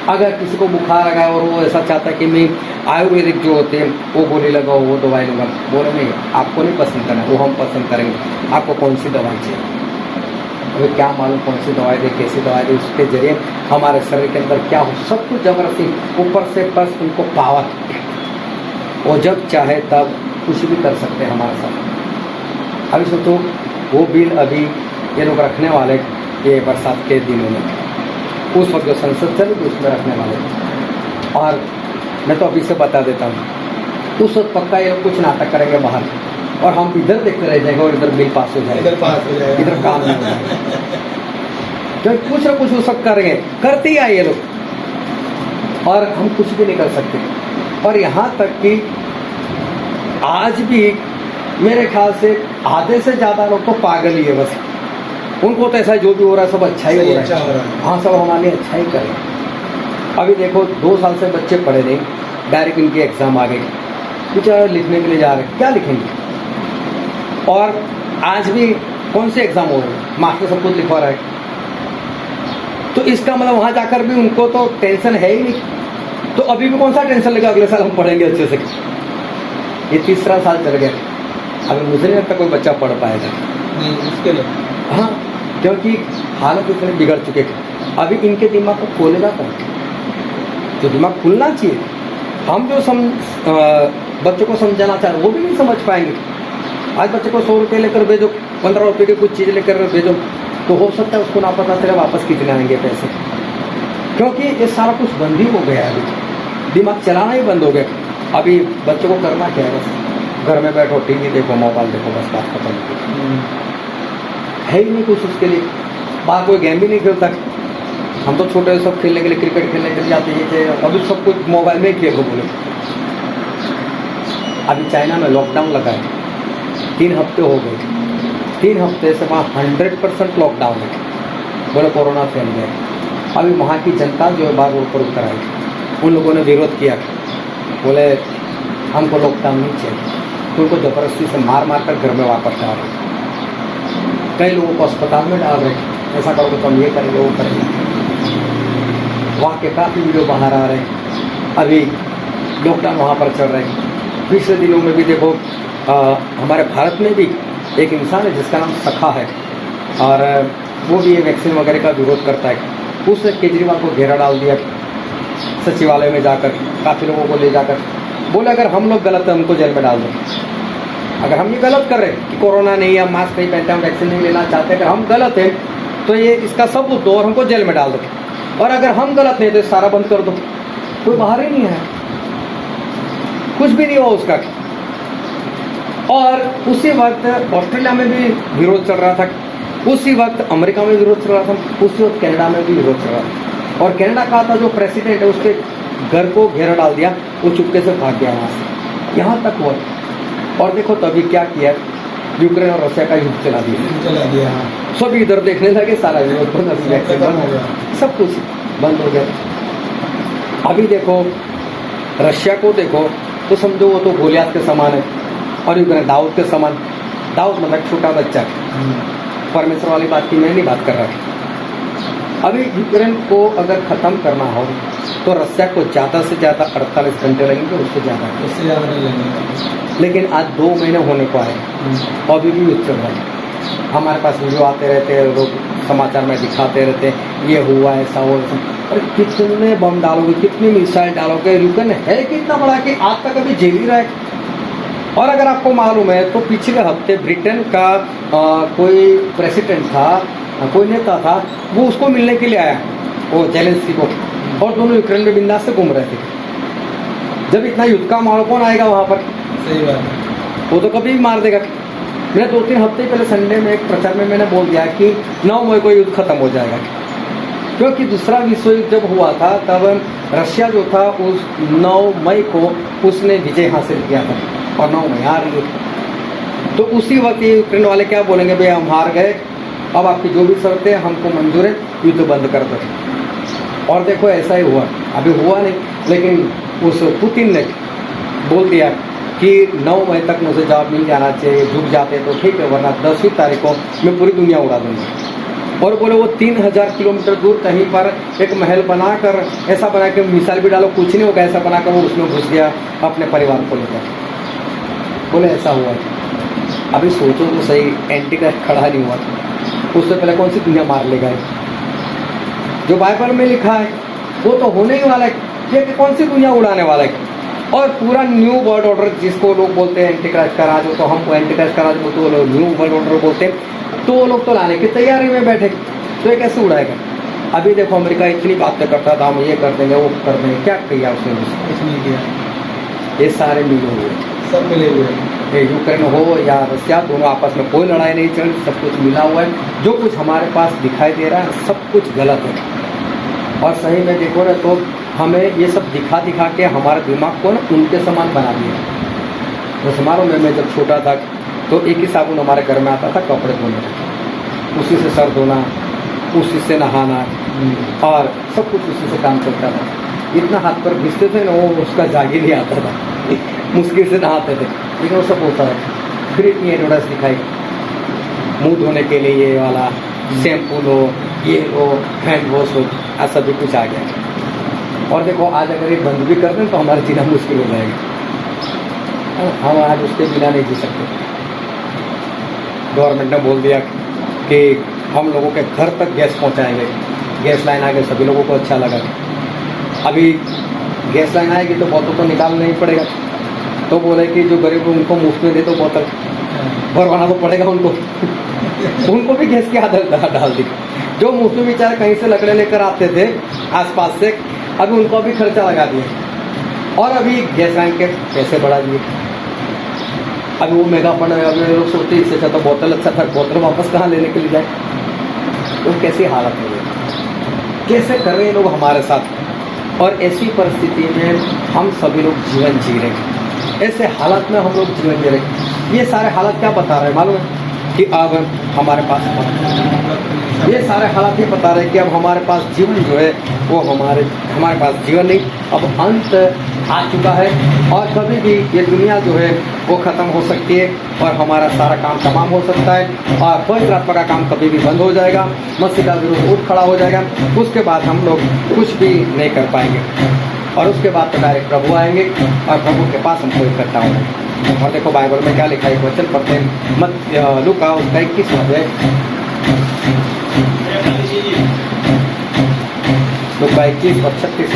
[SPEAKER 1] अगर किसी को बुखार आ गया और वो ऐसा चाहता है कि मैं आयुर्वेदिक जो होते हैं वो गोली लगाओ, वो दवाई लूँगा, बोले नहीं, आपको नहीं पसंद करना, वो हम पसंद करेंगे। आपको कौन सी दवाई चाहिए, अभी क्या मालूम कौन सी दवाई दे, कैसी दवाई दे, उसके जरिए हमारे शरीर के अंदर क्या हो, सब कुछ जबरदस्ती, ऊपर से बस उनको पावर, वो जब चाहे तब कुछ भी कर सकते हैं हमारे साथ। अभी सोचो वो बिल अभी ये लोग रखने वाले ये बरसात के दिनों में, उस वक्त जो संसद चलेगी उसमें रखने वाले। और मैं तो अभी से बता देता हूँ, उस वक्त पक्का ये लोग कुछ नाटक करेंगे बाहर, और हम इधर देखते रह जाएंगे और इधर बिल पास हो जाएगा, इधर काम नहीं होगा। तो कुछ ना कुछ उस वक्त करेंगे, करते ही आए ये लोग, और हम कुछ भी नहीं कर सकते। और यहाँ तक कि आज भी मेरे ख्याल से आधे से ज़्यादा लोग तो पागल ही है बस। उनको तो ऐसा जो भी हो रहा है सब अच्छा ही हो रहा है। हाँ, सब हमारे लिए अच्छा ही करें। अभी देखो 2 साल से बच्चे पढ़े नहीं, डायरेक्ट इनके एग्ज़ाम आ गए, बेचारा लिखने के लिए जा रहे हैं, क्या लिखेंगे। और आज भी कौन से एग्ज़ाम हो रहे हैं, मास्टर सब कुछ लिखवा रहा है। तो इसका मतलब वहाँ जाकर भी उनको तो टेंशन है ही नहीं। तो अभी भी कौन सा टेंशन लेगा, अगले साल हम पढ़ेंगे अच्छे से। ये 3रा साल चल गया, अभी मुझे नहीं लगता कोई बच्चा पढ़ पाएगा।
[SPEAKER 4] नहीं मुश्किल है।
[SPEAKER 1] हाँ, क्योंकि हालत इतने बिगड़ चुके थे। अभी इनके दिमाग को खोलेगा कौन? तो दिमाग खुलना चाहिए। हम जो बच्चों को समझाना चाह रहे वो भी नहीं समझ पाएंगे। आज बच्चे को 100 रुपये लेकर भेजो, 15 रुपये की कुछ चीज़ लेकर भेजो, तो हो सकता है उसको ना पता चले वापस कितने आएंगे पैसे, क्योंकि ये सारा कुछ बंद ही हो गया है। अभी दिमाग चलाना ही बंद हो गया। अभी बच्चों को करना क्या है, बस घर में बैठो, टीवी देखो, मोबाइल देखो, बस बात खत्म। है ही नहीं कुछ उसके लिए। बाहर कोई गेम भी नहीं खेलता। हम तो छोटे सब खेलने के लिए, क्रिकेट खेलने के लिए जाते थे, अभी सब कुछ मोबाइल में ही खेलो बोले। अभी चाइना में लॉकडाउन लगा है, 3 हफ्ते हो गए। 3 हफ्ते से वहाँ 100% लॉकडाउन है, बोले कोरोना फैल गया। अभी वहाँ की जनता जो है बाहर रोड पर उतर आई, उन लोगों ने विरोध किया, बोले हमको लॉकडाउन नहीं चाहिए। तो उनको ज़बरदस्ती से मार मार कर घर में वापस डाल रहे। कई लोगों को अस्पताल में डाल रहे, ऐसा करोगे तो हम ये करेंगे, वो करेंगे। वहाँ के काफ़ी वीडियो बाहर आ रहे हैं। अभी लॉकडाउन वहाँ पर चल रहे हैं। पिछले दिनों में भी देखो हमारे भारत में भी एक इंसान है जिसका नाम सखा है, और वो भी ये वैक्सीन वगैरह का विरोध करता है। उसने केजरीवाल को घेरा डाल दिया सचिवालय में जाकर, काफ़ी लोगों को ले जाकर बोले अगर हम लोग गलत है हमको जेल में डाल दो। अगर हम ये गलत कर रहे हैं कि कोरोना नहीं है, मास्क नहीं पहनते, हम वैक्सीन नहीं लेना चाहते, अगर हम गलत हैं तो ये इसका सबूत दो और हमको जेल में डाल दो। और अगर हम गलत नहीं तो सारा बंद कर दो। कोई बाहर ही नहीं है, कुछ भी नहीं हुआ उसका। और उसी वक्त ऑस्ट्रेलिया में भी विरोध चल रहा था, उसी वक्त अमेरिका में विरोध चल रहा था, उसी वक्त कनाडा में भी विरोध चल रहा था। और कनाडा का था जो प्रेसिडेंट है उसके घर को घेरा डाल दिया, वो चुपके से भाग गया वहाँ से। यहाँ तक हुआ। और देखो तभी क्या किया, यूक्रेन और रशिया का युद्ध चला दिया। सब इधर देखने लगे, सारा विरोध बंद हो गया, सब कुछ बंद हो गया। अभी देखो रशिया को देखो तो समझो वो तो गोलियात के समान है, और यूक्रेन दाऊद के समान। दाऊद मतलब छोटा बच्चा, परमेश्वर वाली बात की मैं नहीं बात कर रहा। अभी यूक्रेन को अगर ख़त्म करना हो तो रशिया को ज़्यादा से ज़्यादा 48 घंटे लगेंगे, उससे ज़्यादा नहीं लगेंगे। लेकिन आज 2 महीने होने को आए, अभी भी युद्ध चल रहा है। हमारे पास वीडियो आते रहते हैं, लोग समाचार में दिखाते रहते हैं ये हुआ ऐसा हुआ। अरे कितने बम डालोगे, कितनी मिसाइल डालोगे, यूक्रेन है कितना बड़ा कि आज तक अभी झेल ही रहा है। और अगर आपको मालूम है तो पिछले हफ्ते ब्रिटेन का कोई प्रेसिडेंट था, कोई नेता था, वो उसको मिलने के लिए आया, वो जेलेंस्की को, और दोनों यूक्रेन में बिंदास से घूम रहे थे। जब इतना युद्ध का माहौल कौन आएगा वहाँ पर?
[SPEAKER 4] सही बात है,
[SPEAKER 1] वो तो कभी भी मार देगा। मैंने 2-3 हफ्ते पहले संडे में एक प्रचार में मैंने बोल दिया कि 9 मई को युद्ध खत्म हो जाएगा, क्योंकि दूसरा विश्व युद्ध जब हुआ था तब रशिया जो था उस 9 मई को उसने विजय हासिल किया था, और 9 मई आ रही है। तो उसी वक्त ये यूक्रेन वाले क्या बोलेंगे, भाई हम हार गए, अब आपकी जो भी शर्तें हमको मंजूर है, युद्ध बंद कर दो। और देखो ऐसा ही हुआ, अभी हुआ नहीं, लेकिन उस पुतिन ने बोल दिया कि 9 मई तक मुझे जवाब मिल जाना चाहिए, झुक जाते तो ठीक है, वरना 10वीं तारीख को मैं पूरी दुनिया उड़ा दूंगा। और बोले वो 3000 किलोमीटर दूर कहीं पर एक महल बनाकर, ऐसा बना के मिसाइल भी डालो कुछ नहीं होगा, ऐसा बनाकर वो उसमें घुस गया अपने परिवार को लेकर। बोले ऐसा हुआ है। अभी सोचो तो सही, एंटीक्राइस्ट खड़ा नहीं हुआ, उससे पहले कौन सी दुनिया मार लेगा? जो बाइबल में लिखा है वो तो होने ही वाला है, ये कि कौन सी दुनिया उड़ाने वाला है। और पूरा न्यू वर्ल्ड ऑर्डर जिसको लोग बोलते हैं एंटीक्राइस्ट का राज, तो हम एंटीक्राइस्ट का राज बोलते, वो लोग न्यू वर्ल्ड ऑर्डर बोलते हैं। तो वो लोग तो लाने की तैयारी में बैठे, तो ये कैसे उड़ाएगा? अभी देखो अमेरिका इतनी बातें करता था, हम ये कर देंगे वो कर देंगे, क्या किया उसने?
[SPEAKER 4] कुछ नहीं किया।
[SPEAKER 1] ये सारे मिले हुए,
[SPEAKER 4] सब मिले हुए हैं।
[SPEAKER 1] यूक्रेन हो या रशिया, दोनों आपस में कोई लड़ाई नहीं चल रही, सब कुछ मिला हुआ है। जो कुछ हमारे पास दिखाई दे रहा है सब कुछ गलत है। और सही में देखो ना तो हमें ये सब दिखा दिखा के हमारे दिमाग को ना उनके समान बना दिया। जैसे मारो मैं जब छोटा था तो एक ही साबुन हमारे घर में आता था कपड़े धोने का, उसी से सर धोना, उसी से नहाना और सब कुछ उसी से काम चलता था। इतना हाथ पर घिसते थे ना, वो उसका जागी नहीं आता था, मुश्किल से नहाते थे, लेकिन वो सब होता था। फिर इतनी एडवर्टाइज दिखाई मुंह धोने के लिए, ये वाला शैम्पू लो, ये लो, हैंड वॉश हो, ऐसा भी कुछ आ गया। और देखो आज अगर ये बंद भी कर दें तो हमारा जीना मुश्किल हो जाएगा। हम आज उसके बिना नहीं जी सकते। गवर्नमेंट ने बोल दिया कि हम लोगों के घर तक गैस पहुंचाएंगे, गैस लाइन आ गई, सभी लोगों को अच्छा लगा। अभी गैस लाइन आएगी तो बोतल तो निकालना ही पड़ेगा, तो बोले कि जो गरीब उनको मुफ्त में दे दो बोतल, भरवाना तो पड़ेगा उनको उनको भी गैस की आदत डाल दी। जो मुफ्त में बेचारे कहीं से लकड़े लेकर आते थे आसपास से, अभी उनको भी खर्चा लगा दिया और अभी गैस लाइन के पैसे बढ़ा दिए। अभी वो महंगा पड़ रहा है, अभी लोग सोचते इससे अच्छा तो बोतल अच्छा था, बोतल वापस कहाँ लेने के लिए जाए। तो कैसी हालत हो गई, कैसे कर रहे हैं लोग हमारे साथ। और ऐसी परिस्थिति में हम सभी लोग जीवन जी रहे हैं, ऐसे हालत में हम लोग जीवन जी रहे हैं। ये सारे हालत क्या बता रहे हैं मालूम है कि अब हमारे पास, ये सारे हालात ये बता रहे हैं कि अब हमारे पास जीवन जो है वो हमारे पास जीवन नहीं, अब अंत आ चुका है और कभी भी ये दुनिया जो है वो ख़त्म हो सकती है और हमारा सारा काम तमाम हो सकता है और पवित्र आत्मा का काम कभी भी बंद हो जाएगा, मसीह का विरोध उठ खड़ा हो जाएगा। उसके बाद हम लोग कुछ भी नहीं कर पाएंगे और उसके बाद तो डायरेक्ट प्रभु आएंगे और प्रभु के पास हमको इकट्ठा होंगे। और देखो बाइबल में क्या लिखा है, वचन पढ़ते हैं मत लूका उसका 21 अध्याय, लूका 21 और 36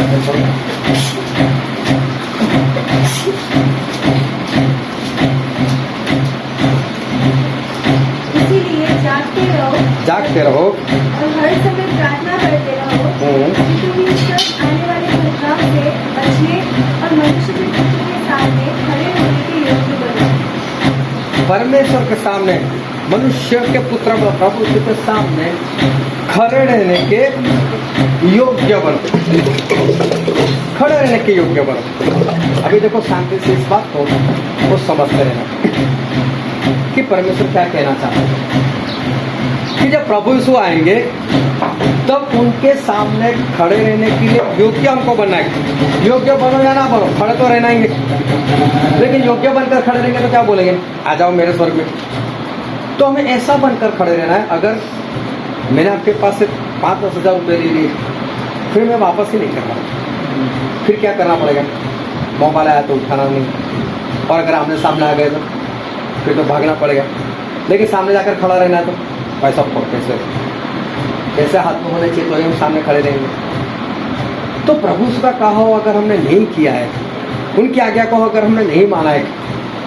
[SPEAKER 2] इसीलिए
[SPEAKER 1] जागते रहो
[SPEAKER 2] और हर समय प्रार्थना करते रहो कि तुम इन सब आने वाले घटनाओं से बचने और मनुष्य के पुत्र के सामने खड़े होने के योग्य बनो।
[SPEAKER 1] परमेश्वर के सामने, मनुष्य के पुत्र प्रभु के सामने खड़े रहने के योग्य बनो, खड़े रहने के योग्य बनो। अभी देखो शांति से इस बात को समझते रहना कि परमेश्वर क्या कहना चाहते हैं कि जब प्रभु यीशु आएंगे तब उनके सामने खड़े रहने के लिए योग्य हमको बनना है। योग्य बनो या ना बनो, खड़े तो रहना ही है, लेकिन योग्य बनकर खड़े रहेंगे तो क्या बोलेंगे, आ जाओ मेरे स्वर्ग में। तो हमें ऐसा बनकर खड़े रहना है। अगर मैंने आपके पास से 5-10 हज़ार रुपये ले लिए, फिर मैं वापस ही नहीं कर रहा, फिर क्या करना पड़ेगा, मोबाइल आया तो उठाना नहीं, और अगर आमने सामने आ गए तो फिर तो भागना पड़ेगा। लेकिन सामने जाकर खड़ा रहना है तो पैसा कैसे हाथ में होने चाहिए तो हम सामने खड़े रहेंगे। तो प्रभु उसका कहा हो अगर हमने नहीं किया है, उनकी आज्ञा को अगर हमने नहीं माना है,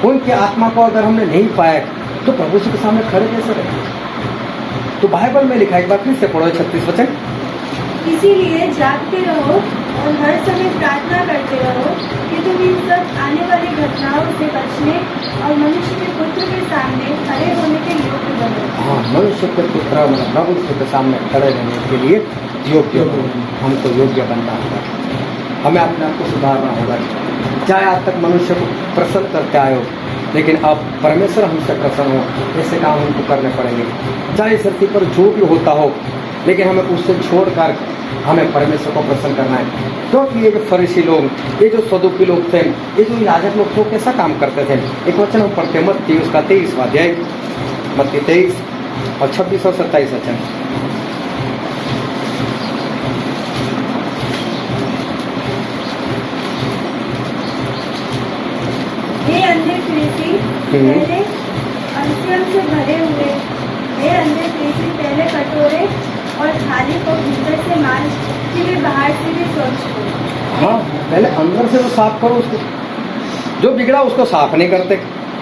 [SPEAKER 1] उनकी आत्मा को अगर हमने नहीं पाया तो प्रभु के सामने खड़े कैसे रहेंगे। तो बाइबल में लिखा है, एक बार फिर से पढ़ो 36 वचन,
[SPEAKER 2] इसीलिए जागते रहो और हर समय प्रार्थना करते रहो कि तुम इन सब आने वाली घटनाओं से बचने और मनुष्य के पुत्र के सामने खड़े होने के योग्य बनो।
[SPEAKER 1] हाँ, मनुष्य के पुत्र प्रभु के सामने खड़े रहने के लिए योग्य बनो। हमको योग्य बनना होगा, हमें अपने आप को सुधारना होगा। चाहे आज तक मनुष्य को प्रसन्न करते आए हो, लेकिन अब परमेश्वर हमसे प्रसन्न हो, ऐसे काम हमको करने पड़ेंगे। चाहे इस धरती पर जो भी होता हो, लेकिन हमें उससे छोड़कर हमें परमेश्वर को प्रसन्न करना है। क्योंकि ये जो फरीसी लोग, ये जो सदूकी लोग थे, ये जो याजक लोग थे, कैसा काम करते थे। एक वचन हम पढ़ते हैं मत्ती उसका 23वां अध्याय, मत्ती 23 और 26 और 27 वचन।
[SPEAKER 2] हे अंधे फरीसी पहले अंशियम से भरे हुए, हे अंधे फरीसी पहले कटोरे और थाली को भीतर से मांज कि वे बाहर से भी स्वच्छ हो।
[SPEAKER 1] हाँ, पहले अंदर से तो साफ करो उसको, जो बिगड़ा उसको साफ नहीं करते,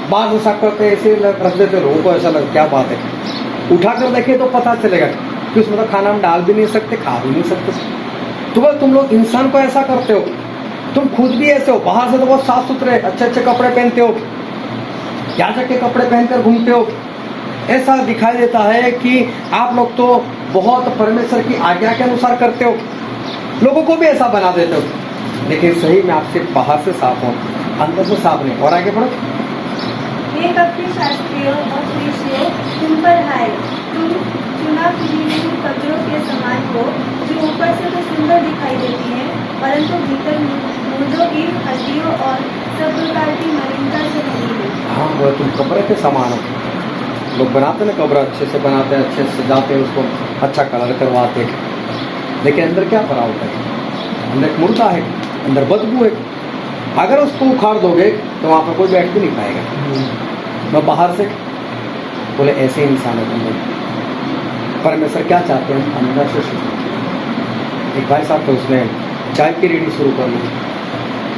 [SPEAKER 1] बाद में साफ करते, ऐसे रख देते। लोगों को ऐसा लग क्या बात है, उठा कर देखे तो पता चलेगा कि उसमें तो खाना हम डाल भी नहीं सकते, खा भी नहीं सकते। तो तुम लोग इंसान को ऐसा करते हो, तुम खुद भी ऐसे हो। बाहर से तो बहुत साफ सुथरे अच्छे अच्छे कपड़े पहनते हो, याजक के कपड़े पहनकर घूमते हो, ऐसा दिखाई देता है कि आप लोग तो बहुत परमेश्वर की आज्ञा के अनुसार करते हो, लोगों को भी ऐसा बना देते हो। लेकिन सही में आप सिर्फ बाहर से साफ हो, अंदर से साफ नहीं। और आगे बढ़ो,
[SPEAKER 2] हे कपटी शास्त्रियों और फरीसियों, तुम पर हाय, तुम चुना फिरी हुई कब्रों के समान हो, जो ऊपर से तो सुंदर दिखाई देती हैं, परंतु भीतर मुर्दों की हड्डियों और सब प्रकार की मलिनता से भरी है।
[SPEAKER 1] हाँ, वो तुम कब्र के समान हो। लोग बनाते ना कब्र, अच्छे से बनाते हैं, अच्छे से सजाते हैं, उसको अच्छा कलर करवाते हैं, लेकिन अंदर क्या भरा होता है? अंदर एक मुर्दा है, अंदर बदबू है। अगर उसको उखाड़ दोगे तो वहाँ पर कोई बैठ भी नहीं पाएगा। मैं बाहर से बोले ऐसे इंसान है अंदर। परमेश्वर क्या चाहते हैं? अंदर से शुरू। एक भाई साहब तो उसने चाय की रेडी शुरू कर ली,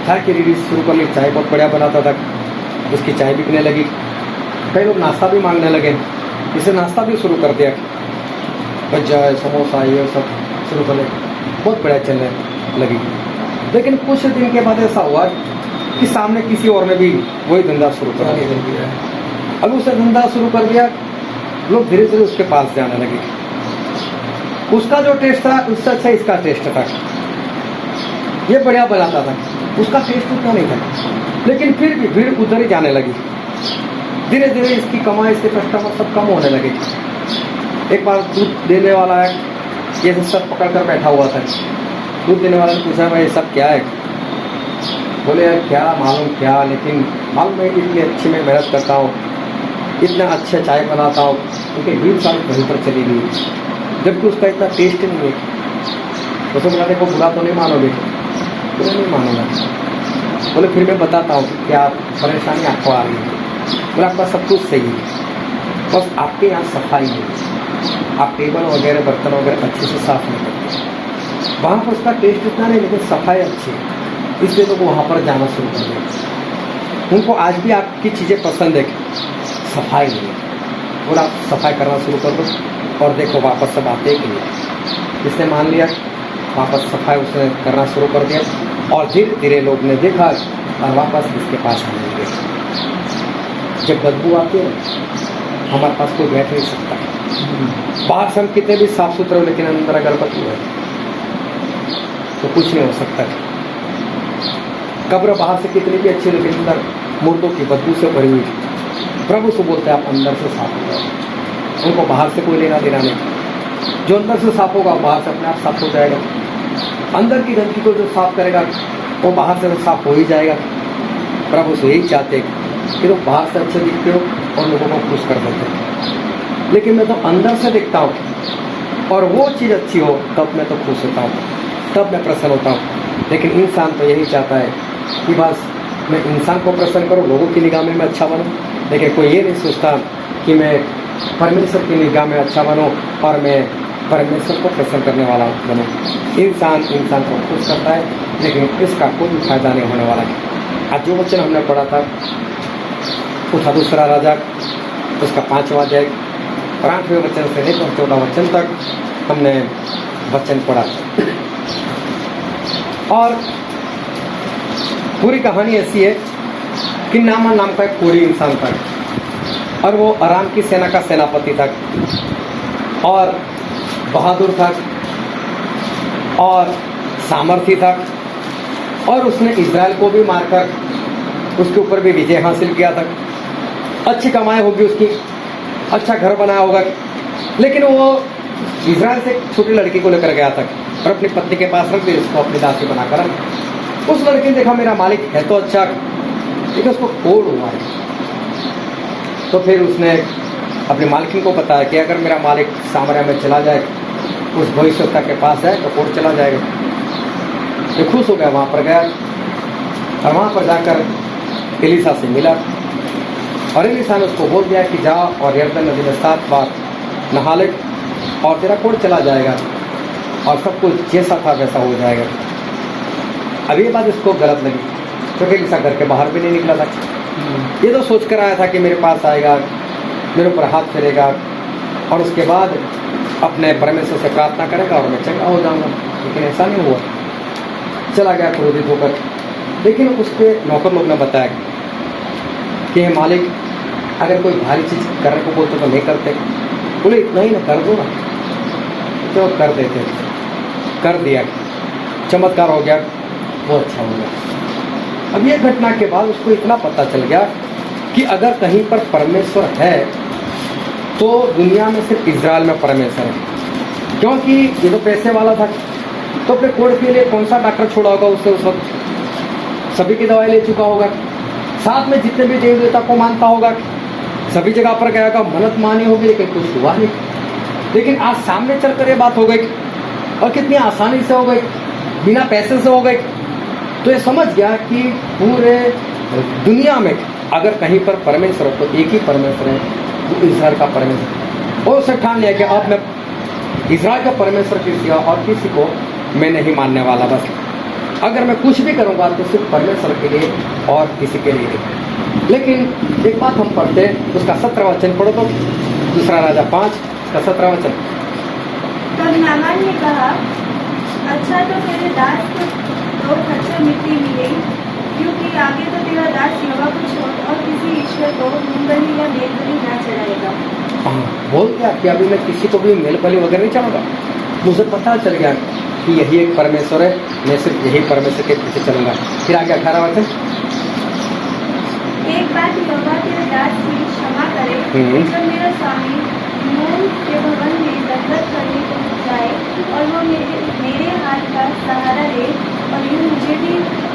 [SPEAKER 1] चाय की रेडी शुरू कर ली, चाय बहुत बढ़िया बनाता था, उसकी चाय बिकने लगी। कई लोग नाश्ता भी मांगने लगे, इसे नाश्ता भी शुरू कर दिया, भज्जा समोसा ये सब शुरू कर ले, बहुत बढ़िया चलने लगी। लेकिन कुछ दिन के बाद ऐसा हुआ कि सामने किसी और ने भी वही धंधा शुरू कर दिया। अब उसने धंधा शुरू कर दिया, लोग धीरे धीरे उसके पास जाने लगे। उसका जो टेस्ट था उससे अच्छा इसका टेस्ट था, ये बढ़िया बनाता था, उसका टेस्ट उतना नहीं था, लेकिन फिर भी भीड़ उधर ही जाने लगी। धीरे धीरे इसकी कमाई, इसके कस्टमर सब कम होने लगे। एक बार दूध देने वाला है, ये सब पकड़ कर बैठा हुआ था। दूध देने वाले ने पूछा, भाई सब क्या है? बोले यार क्या मालूम क्या, लेकिन मालूम मैं इतनी अच्छी मैं मेहनत करता हूँ, इतना अच्छा चाय बनाता हूँ, क्योंकि 20 साल कहीं पर चली गई, जबकि उसका इतना टेस्ट नहीं है। तो बोला देखो बुरा तो नहीं मानोगे? बोले नहीं मानूंगा। बोले फिर मैं बताता हूँ कि क्या परेशानी आपको आ रही है। बोले आपका सब कुछ सही है, बस आपके यहाँ सफाई है, आप टेबल वगैरह बर्तन वगैरह अच्छे से साफ नहीं करते। वहाँ पर उसका टेस्ट इतना नहीं, लेकिन सफाई अच्छी है, इसलिए लोग वहाँ पर जाना शुरू कर दें। उनको आज भी आपकी चीज़ें पसंद है, सफाई नहीं है। और आप सफाई करना शुरू कर दो और देखो वापस सब आते कि नहीं। इसने मान लिया, वापस सफाई उसने करना शुरू कर दिया, और धीरे धीरे लोग ने देखा और वापस इसके पास आने लगे। जब बदबू आती है हमारे पास कोई बैठ नहीं सकता। बाहर से हम कितने भी साफ सुथरे हो, लेकिन अंदर अगर बदबू है तो कुछ नहीं हो सकता। कब्र बाहर से कितनी भी अच्छी, लेकिन अंदर मुर्दों की बदबू से भरी हुई। प्रभु से बोलते हैं आप अंदर से साफ हो जाओ, उनको बाहर से कोई लेना देना नहीं। जो अंदर से साफ होगा बाहर से अपने आप साफ हो जाएगा। अंदर की गंदगी को जो साफ करेगा वो बाहर से साफ हो ही जाएगा। प्रभु से यही चाहते हैं कि लोग बाहर से अच्छे दिखते हो और लोगों को खुश कर देते हो, लेकिन मैं तो अंदर से दिखता हूँ और वो चीज़ अच्छी हो तब मैं तो खुश होता हूँ, तब मैं प्रसन्न होता हूँ। लेकिन इंसान तो यही चाहता है कि बस मैं इंसान को प्रसन्न करूँ, लोगों की निगाह में मैं अच्छा बनूँ, लेकिन कोई ये नहीं सोचता कि मैं परमेश्वर की निगाह में अच्छा बनूँ और मैं परमेश्वर को प्रसन्न करने वाला बनूँ। इंसान को खुश करता है, लेकिन इसका कोई फायदा नहीं होने वाला है। आज जो वचन हमने पढ़ा था उठा दूसरा राजा, उसका 5वां अध्याय और 8वें वचन से लेकर 14 वचन तक हमने वचन पढ़ा। और पूरी कहानी ऐसी है कि नामान नाम का एक कोढ़ी इंसान था और वो अराम की सेना का सेनापति था और बहादुर था और सामर्थी था, और उसने इजराइल को भी मारकर उसके ऊपर भी विजय हासिल किया था। अच्छी कमाई होगी उसकी, अच्छा घर बनाया होगा, लेकिन वो इजराइल से एक छोटी लड़की को लेकर गया था और अपनी पत्नी के पास रख दी, उसको अपनी दासी बनाकर रख। उस लड़की ने देखा मेरा मालिक है तो अच्छा, लेकिन उसको कोढ़ हुआ है। तो फिर उसने अपने मालिकिन को बताया कि अगर मेरा मालिक सामरिया में चला जाए, उस भविष्यवक्ता के पास है तो कोढ़ चला जाएगा। तो खुश हो गया, वहाँ पर गया और वहाँ पर जाकर एलीशा से मिला और एलीशा ने उसको बोल दिया कि जा और यरदन नदी में 7 बार नहा ले और तेरा कोढ़ चला जाएगा और सब कुछ जैसा था वैसा हो जाएगा। अब ये बात इसको गलत लगी, क्योंकि एलीशा घर के बाहर भी नहीं निकला था। ये तो सोच कर आया था कि मेरे पास आएगा, मेरे ऊपर हाथ फेरेगा और उसके बाद अपने परमेश्वर से प्रार्थना करेगा और मैं चंगा हो जाऊंगा, लेकिन ऐसा नहीं हुआ। चला गया क्रोधित होकर। लेकिन उसके नौकर लोग ने बताया कि हे मालिक, अगर कोई भारी चीज़ करने को बोलते तो नहीं करते। बोले इतना ही ना कर दो ना, तो कर देते। कर दिया, चमत्कार हो गया, वो अच्छा हो गया। अब ये घटना के बाद उसको इतना पता चल गया कि अगर कहीं पर परमेश्वर है तो दुनिया में सिर्फ इजराइल में परमेश्वर है। क्योंकि ये तो पैसे वाला था, तो अपने कोर्ट के लिए कौन सा डॉक्टर छोड़ा होगा उससे उस वक्त? सभी की दवाई ले चुका होगा, साथ में जितने भी देव देवता को मानता होगा, सभी जगह पर गया होगा, मन्नत मानी होगी, लेकिन कुछ हुआ नहीं। लेकिन आज सामने चलकर ये बात हो गई और कितनी आसानी से हो गई, बिना पैसे से हो गई। तो ये समझ गया कि पूरे दुनिया में अगर कहीं पर परमेश्वर है तो एक ही परमेश्वर है, वो इजराइल का परमेश्वर। और उसे ठान लिया कि अब मैं इजराइल का परमेश्वर के सिवा और किसी को मैं नहीं मानने वाला। बस अगर मैं कुछ भी करूँगा तो सिर्फ परमेश्वर के लिए और किसी के लिए नहीं। लेकिन एक बात हम पढ़ते हैं, उसका 17 वचन पढ़ो तो, दूसरा राजा 5 का 17 वचन।
[SPEAKER 2] तब नामान ने कहा, अच्छा तो तेरे दास को तो खच्चर मिट्टी मिले, क्योंकि आगे तो तेरा दास यहोवा को छोड़ और किसी ईश्वर को मूंगबली या मेलबली ना चढ़ाएगा।
[SPEAKER 1] हाँ, बोल दिया कि अभी मैं किसी को भी मेलबली वगैरह नहीं चढ़ाऊंगा। मुझे पता चल गया कि यही एक परमेश्वर है, मैं सिर्फ यही परमेश्वर के पीछे चलूंगा। फिर आगे 18 वचन।
[SPEAKER 2] एक बात यहोवा तेरे दास की क्षमा करे, जब मेरा स्वामी नून के भवन में दंडवत करने को जाए और वो मेरे हाथ का सहारा ले और यूँ मुझे भी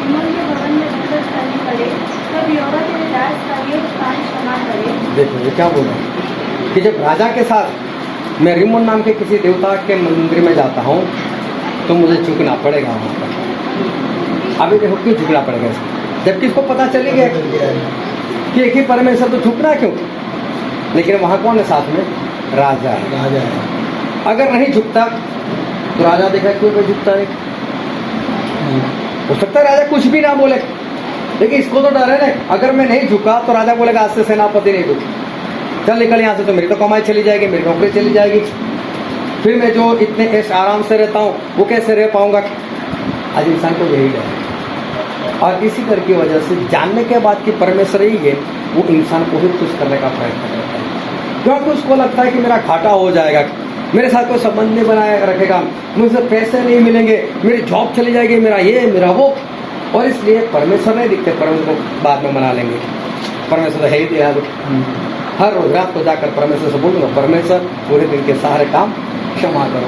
[SPEAKER 2] नून के भवन में दंडवत करने पड़े, तब यहोवा तेरे दास का ये काम क्षमा करे।
[SPEAKER 1] देखो ये क्या बोल रहा है कि जब राजा के साथ मैं रिमोन नाम के किसी देवता के मंदिर में जाता हूँ तो मुझे झुकना पड़ेगा वहाँ पर। अभी देखो क्यों झुकना पड़ेगा, जबकि इसको पता चली गया कि एक ही परमेश्वर, तो झुकना क्यों? लेकिन वहाँ कौन है साथ में? राजा है।
[SPEAKER 4] राजा है।
[SPEAKER 1] अगर नहीं झुकता तो राजा देखा क्यों कोई झुकता नहीं? हो सकता है राजा कुछ भी ना बोले, लेकिन इसको तो डर है ना, अगर मैं नहीं झुका तो राजा बोलेगा आज से सेनापति नहीं झुक, चल निकल यहाँ से, तो मेरी तो कमाई चली जाएगी, मेरी नौकरी चली जाएगी, फिर मैं जो इतने ऐश आराम से रहता हूँ वो कैसे रह पाऊंगा? आज इंसान को यही डर है। और इसी डर की वजह से जानने के बाद कि परमेश्वर ही है, वो इंसान को ही खुश करने का प्रयत्न करता है, क्योंकि उसको लगता है कि मेरा घाटा हो जाएगा, मेरे साथ कोई संबंध नहीं बनाए रखेगा, मुझे पैसे नहीं मिलेंगे, मेरी जॉब चली जाएगी, मेरा ये मेरा वो, और इसलिए परमेश्वर नहीं दिखते, परमेश्वर को बाद में मना लेंगे। परमेश्वर तो है ही दिया। हर रोज रात को जाकर परमेश्वर से बोलूँगा, परमेश्वर पूरे दिन के सारे काम क्षमा करो,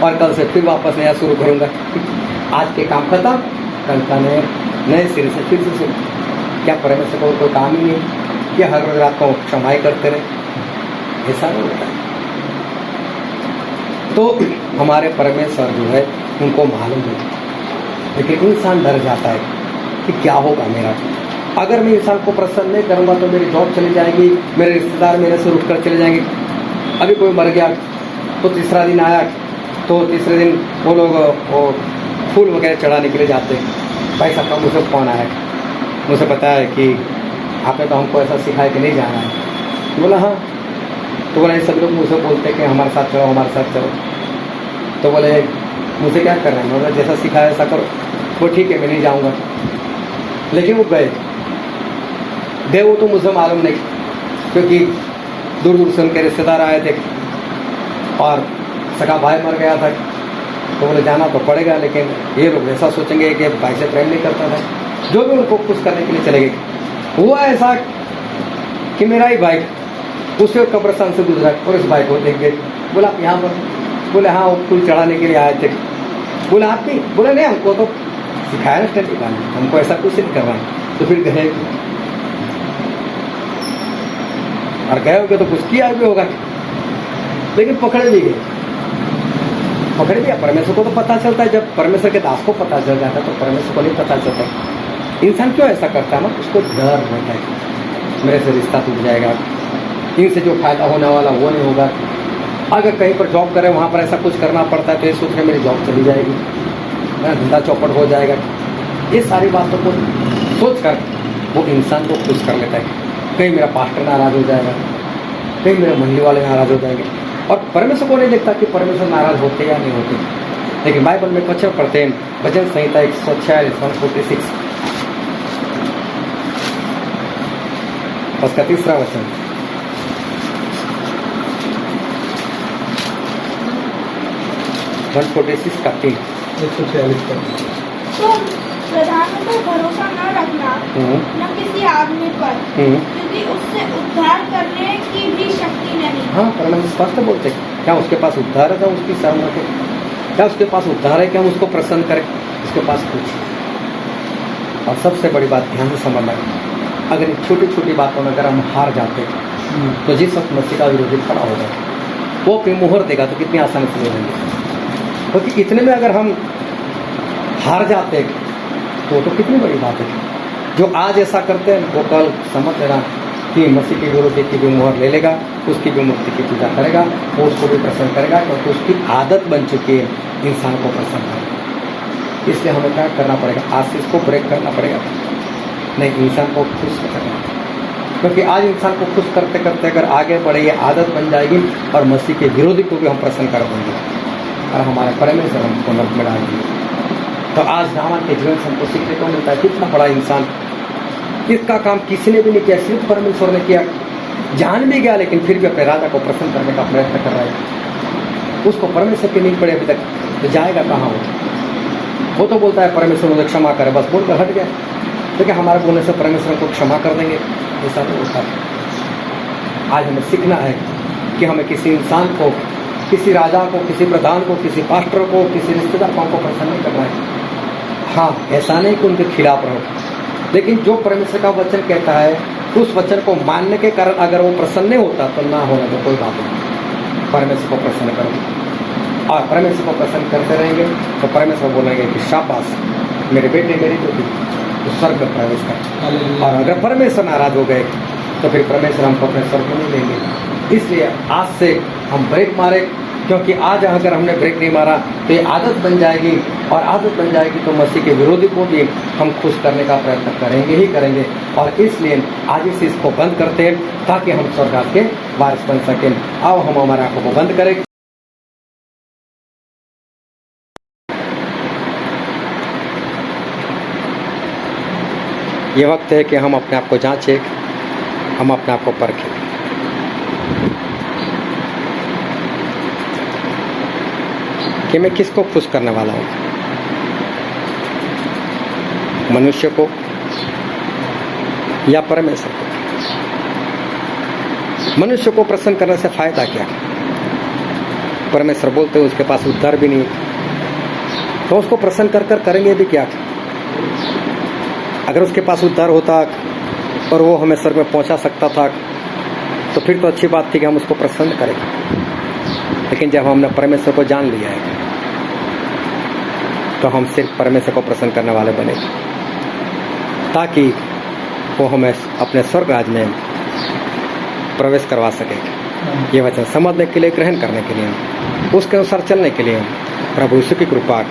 [SPEAKER 1] और कल से फिर वापस नया शुरू करूँगा। आज के काम खत्म, कल का नए सिरे से फिर से शुरू। क्या परमेश्वर को कोई काम ही नहीं कि हर रोज रात को क्षमा ही करते रहे? ऐसा नहीं होता है। तो हमारे परमेश्वर जो है उनको मालूम है, लेकिन इंसान डर जाता है कि क्या होगा मेरा, अगर मैं इंसान को प्रसन्न नहीं करूँगा तो मेरी जॉब चली जाएगी, मेरे रिश्तेदार मेरे से उठकर चले जाएंगे। अभी कोई मर गया तो तीसरा दिन आया तो तीसरे दिन वो लोग वो फूल वगैरह चढ़ाने के लिए जाते। भाई साहब का मुझे फोन आया, मुझे पता है कि आपने तो हमको ऐसा सिखाया कि नहीं जाना है। बोला हाँ, तो बोला सब लोग मुझे बोलते कि हमारे साथ चलो हमारे साथ चलो, तो बोले मुझे क्या करना है? बोला जैसा सिखाया ऐसा करो। वो ठीक है मैं नहीं जाऊँगा, लेकिन वो गए वो तो मुझे मालूम नहीं, क्योंकि दूर दूर से उनके रिश्तेदार आए थे और सगा भाई मर गया था, तो बोले जाना तो पड़ेगा, लेकिन ये लोग ऐसा सोचेंगे कि भाई से प्रेम नहीं करता था, जो भी उनको खुश करने के लिए चले गए। हुआ ऐसा कि मेरा ही भाई उसे कब्रिस्तान से गुजरा और इस भाई को देख गए, बोला आप यहाँ पर? बोले हाँ वो फूल चढ़ाने के लिए आए थे। बोले आप नहीं? बोले नहीं, हमको तो सिखाया ना स्टैंड निकालना, हमको ऐसा कुछ नहीं करना है। तो फिर गए और गए होगे तो कुछ किया भी होगा, लेकिन पकड़े भी गए, पकड़े भी। परमेश्वर को तो पता चलता है, जब परमेश्वर के दास को पता चल जाता है तो परमेश्वर को नहीं पता चलता। इंसान क्यों ऐसा करता है ना? उसको डर रहता है मेरे से रिश्ता टूट जाएगा, इनसे जो फायदा होने वाला वो नहीं होगा। अगर कहीं पर जॉब करें वहाँ पर ऐसा कुछ करना पड़ता है तो ये सोच रहे मेरी जॉब चली जाएगी, मेरा धंधा चौपट हो जाएगा। ये सारी बातों को सोच कर वो इंसान को खुश कर लेता है। कहीं मेरा पास्टर नाराज हो जाएगा, कहीं मेरे मंडली वाले नाराज हो जाएंगे, और परमेश्वर को नहीं देखता कि परमेश्वर नाराज होते या नहीं होते। लेकिन बाइबल में वचन पढ़ते हैं, भजन संहिता 146 उसका 3रा वचन। का 3
[SPEAKER 2] तो प्रधान पर भरोसा न रखना, न किसी आदमी पर, क्योंकि उससे उद्धार करने की भी शक्ति नहीं।
[SPEAKER 1] हाँ, परमेश्वर स्पष्ट बोलते हैं, क्या उसके पास उद्धार है तो उसकी शरण रखे, क्या उसके पास उद्धार है, क्या हम उसको प्रसन्न करें, उसके पास कुछ। और सबसे बड़ी बात ध्यान से समझना, अगर इन छोटी छोटी बातों में अगर हम हार जाते तो जिस वक्त मसीह का विरोधी खड़ा होगा वो अपनी मुहर देगा तो कितनी आसानी से ले लेंगे। क्योंकि इतने में अगर हम हार जाते तो कितनी बड़ी बात है। जो आज ऐसा करते हैं वो कल समझ लेना कि मसीह के विरोधी की भी मुहर ले लेगा, उसकी भी मूर्ति की पूजा करेगा, वो उसको भी प्रसन्न करेगा, क्योंकि उसकी आदत बन चुकी है इंसान को प्रसन्न करना। इसलिए हमें क्या करना पड़ेगा, आज से इसको ब्रेक करना पड़ेगा, नहीं इंसान को खुश करना। क्योंकि आज इंसान को खुश करते करते अगर आगे बढ़े ये आदत बन जाएगी और मसीह के विरोधी को भी हम प्रसन्न कर देंगे और हमारे परमेश्वर हमको नर्क में डाल देंगे। तो आज नामान के जीवन से हमको सीखने को मिलता है कितना बड़ा इंसान, इसका काम किसी ने भी नहीं किया, सिर्फ परमेश्वर ने किया। जान भी गया लेकिन फिर भी अपने राजा को प्रसन्न करने का प्रयत्न कर रहा है। उसको परमेश्वर की नहीं पड़े अभी तक, तो जाएगा कहाँ वो तो बोलता है परमेश्वर मुझे क्षमा करे, बस बोलकर हट गया। तो क्या हमारे बोलने से परमेश्वर को क्षमा कर देंगे? ऐसा नहीं होता। आज हमें सीखना है कि हमें किसी इंसान को, किसी राजा को, किसी प्रधान को, किसी पास्टर को, किसी रिश्तेदार को हमको प्रसन्न नहीं करना है। हाँ, ऐसा नहीं कि उनके खिलाफ रहो, लेकिन जो परमेश्वर का वचन कहता है उस वचन को मानने के कारण अगर वो प्रसन्न नहीं होता तो ना होने तो कोई बात नहीं, परमेश्वर को प्रसन्न करो। और परमेश्वर को प्रसन्न करते रहेंगे तो परमेश्वर बोलेंगे कि शाबाश मेरे बेटे मेरी बेटी, तो स्वर्ग में प्रवेश कर। और अगर परमेश्वर नाराज हो गए तो फिर परमेश्वर हमको अपने स्वर्ग में नहीं लेंगे। इसलिए आज से हम ब्रेक मारे, क्योंकि आज अगर हमने ब्रेक नहीं मारा तो ये आदत बन जाएगी, और आदत बन जाएगी तो मसीह के विरोधी को भी हम खुश करने का प्रयत्न करेंगे ही करेंगे। और इसलिए आज इस चीज़ को बंद करते हैं ताकि हम स्वर्ग के वारिस बन सकें। आओ हम हमारे आंखों को बंद करें। ये वक्त है कि हम अपने आप को जांचें, हम अपने आप को परखें। कि मैं किसको खुश करने वाला हूँ, मनुष्य को या परमेश्वर को? मनुष्य को प्रसन्न करने से फायदा क्या? परमेश्वर बोलते हैं उसके पास उद्धार भी नहीं है, तो उसको प्रसन्न कर कर करेंगे भी क्या? अगर उसके पास उद्धार होता और वो हमें स्वर्ग में पहुंचा सकता था तो फिर तो अच्छी बात थी कि हम उसको प्रसन्न करेंगे। लेकिन जब हमने परमेश्वर को जान लिया है तो हम सिर्फ परमेश्वर को प्रसन्न करने वाले बने, ताकि वो हमें अपने स्वर्ग राज में प्रवेश करवा सके। ये वचन समझने के लिए, ग्रहण करने के लिए, उसके अनुसार चलने के लिए प्रभु यीशु की कृपा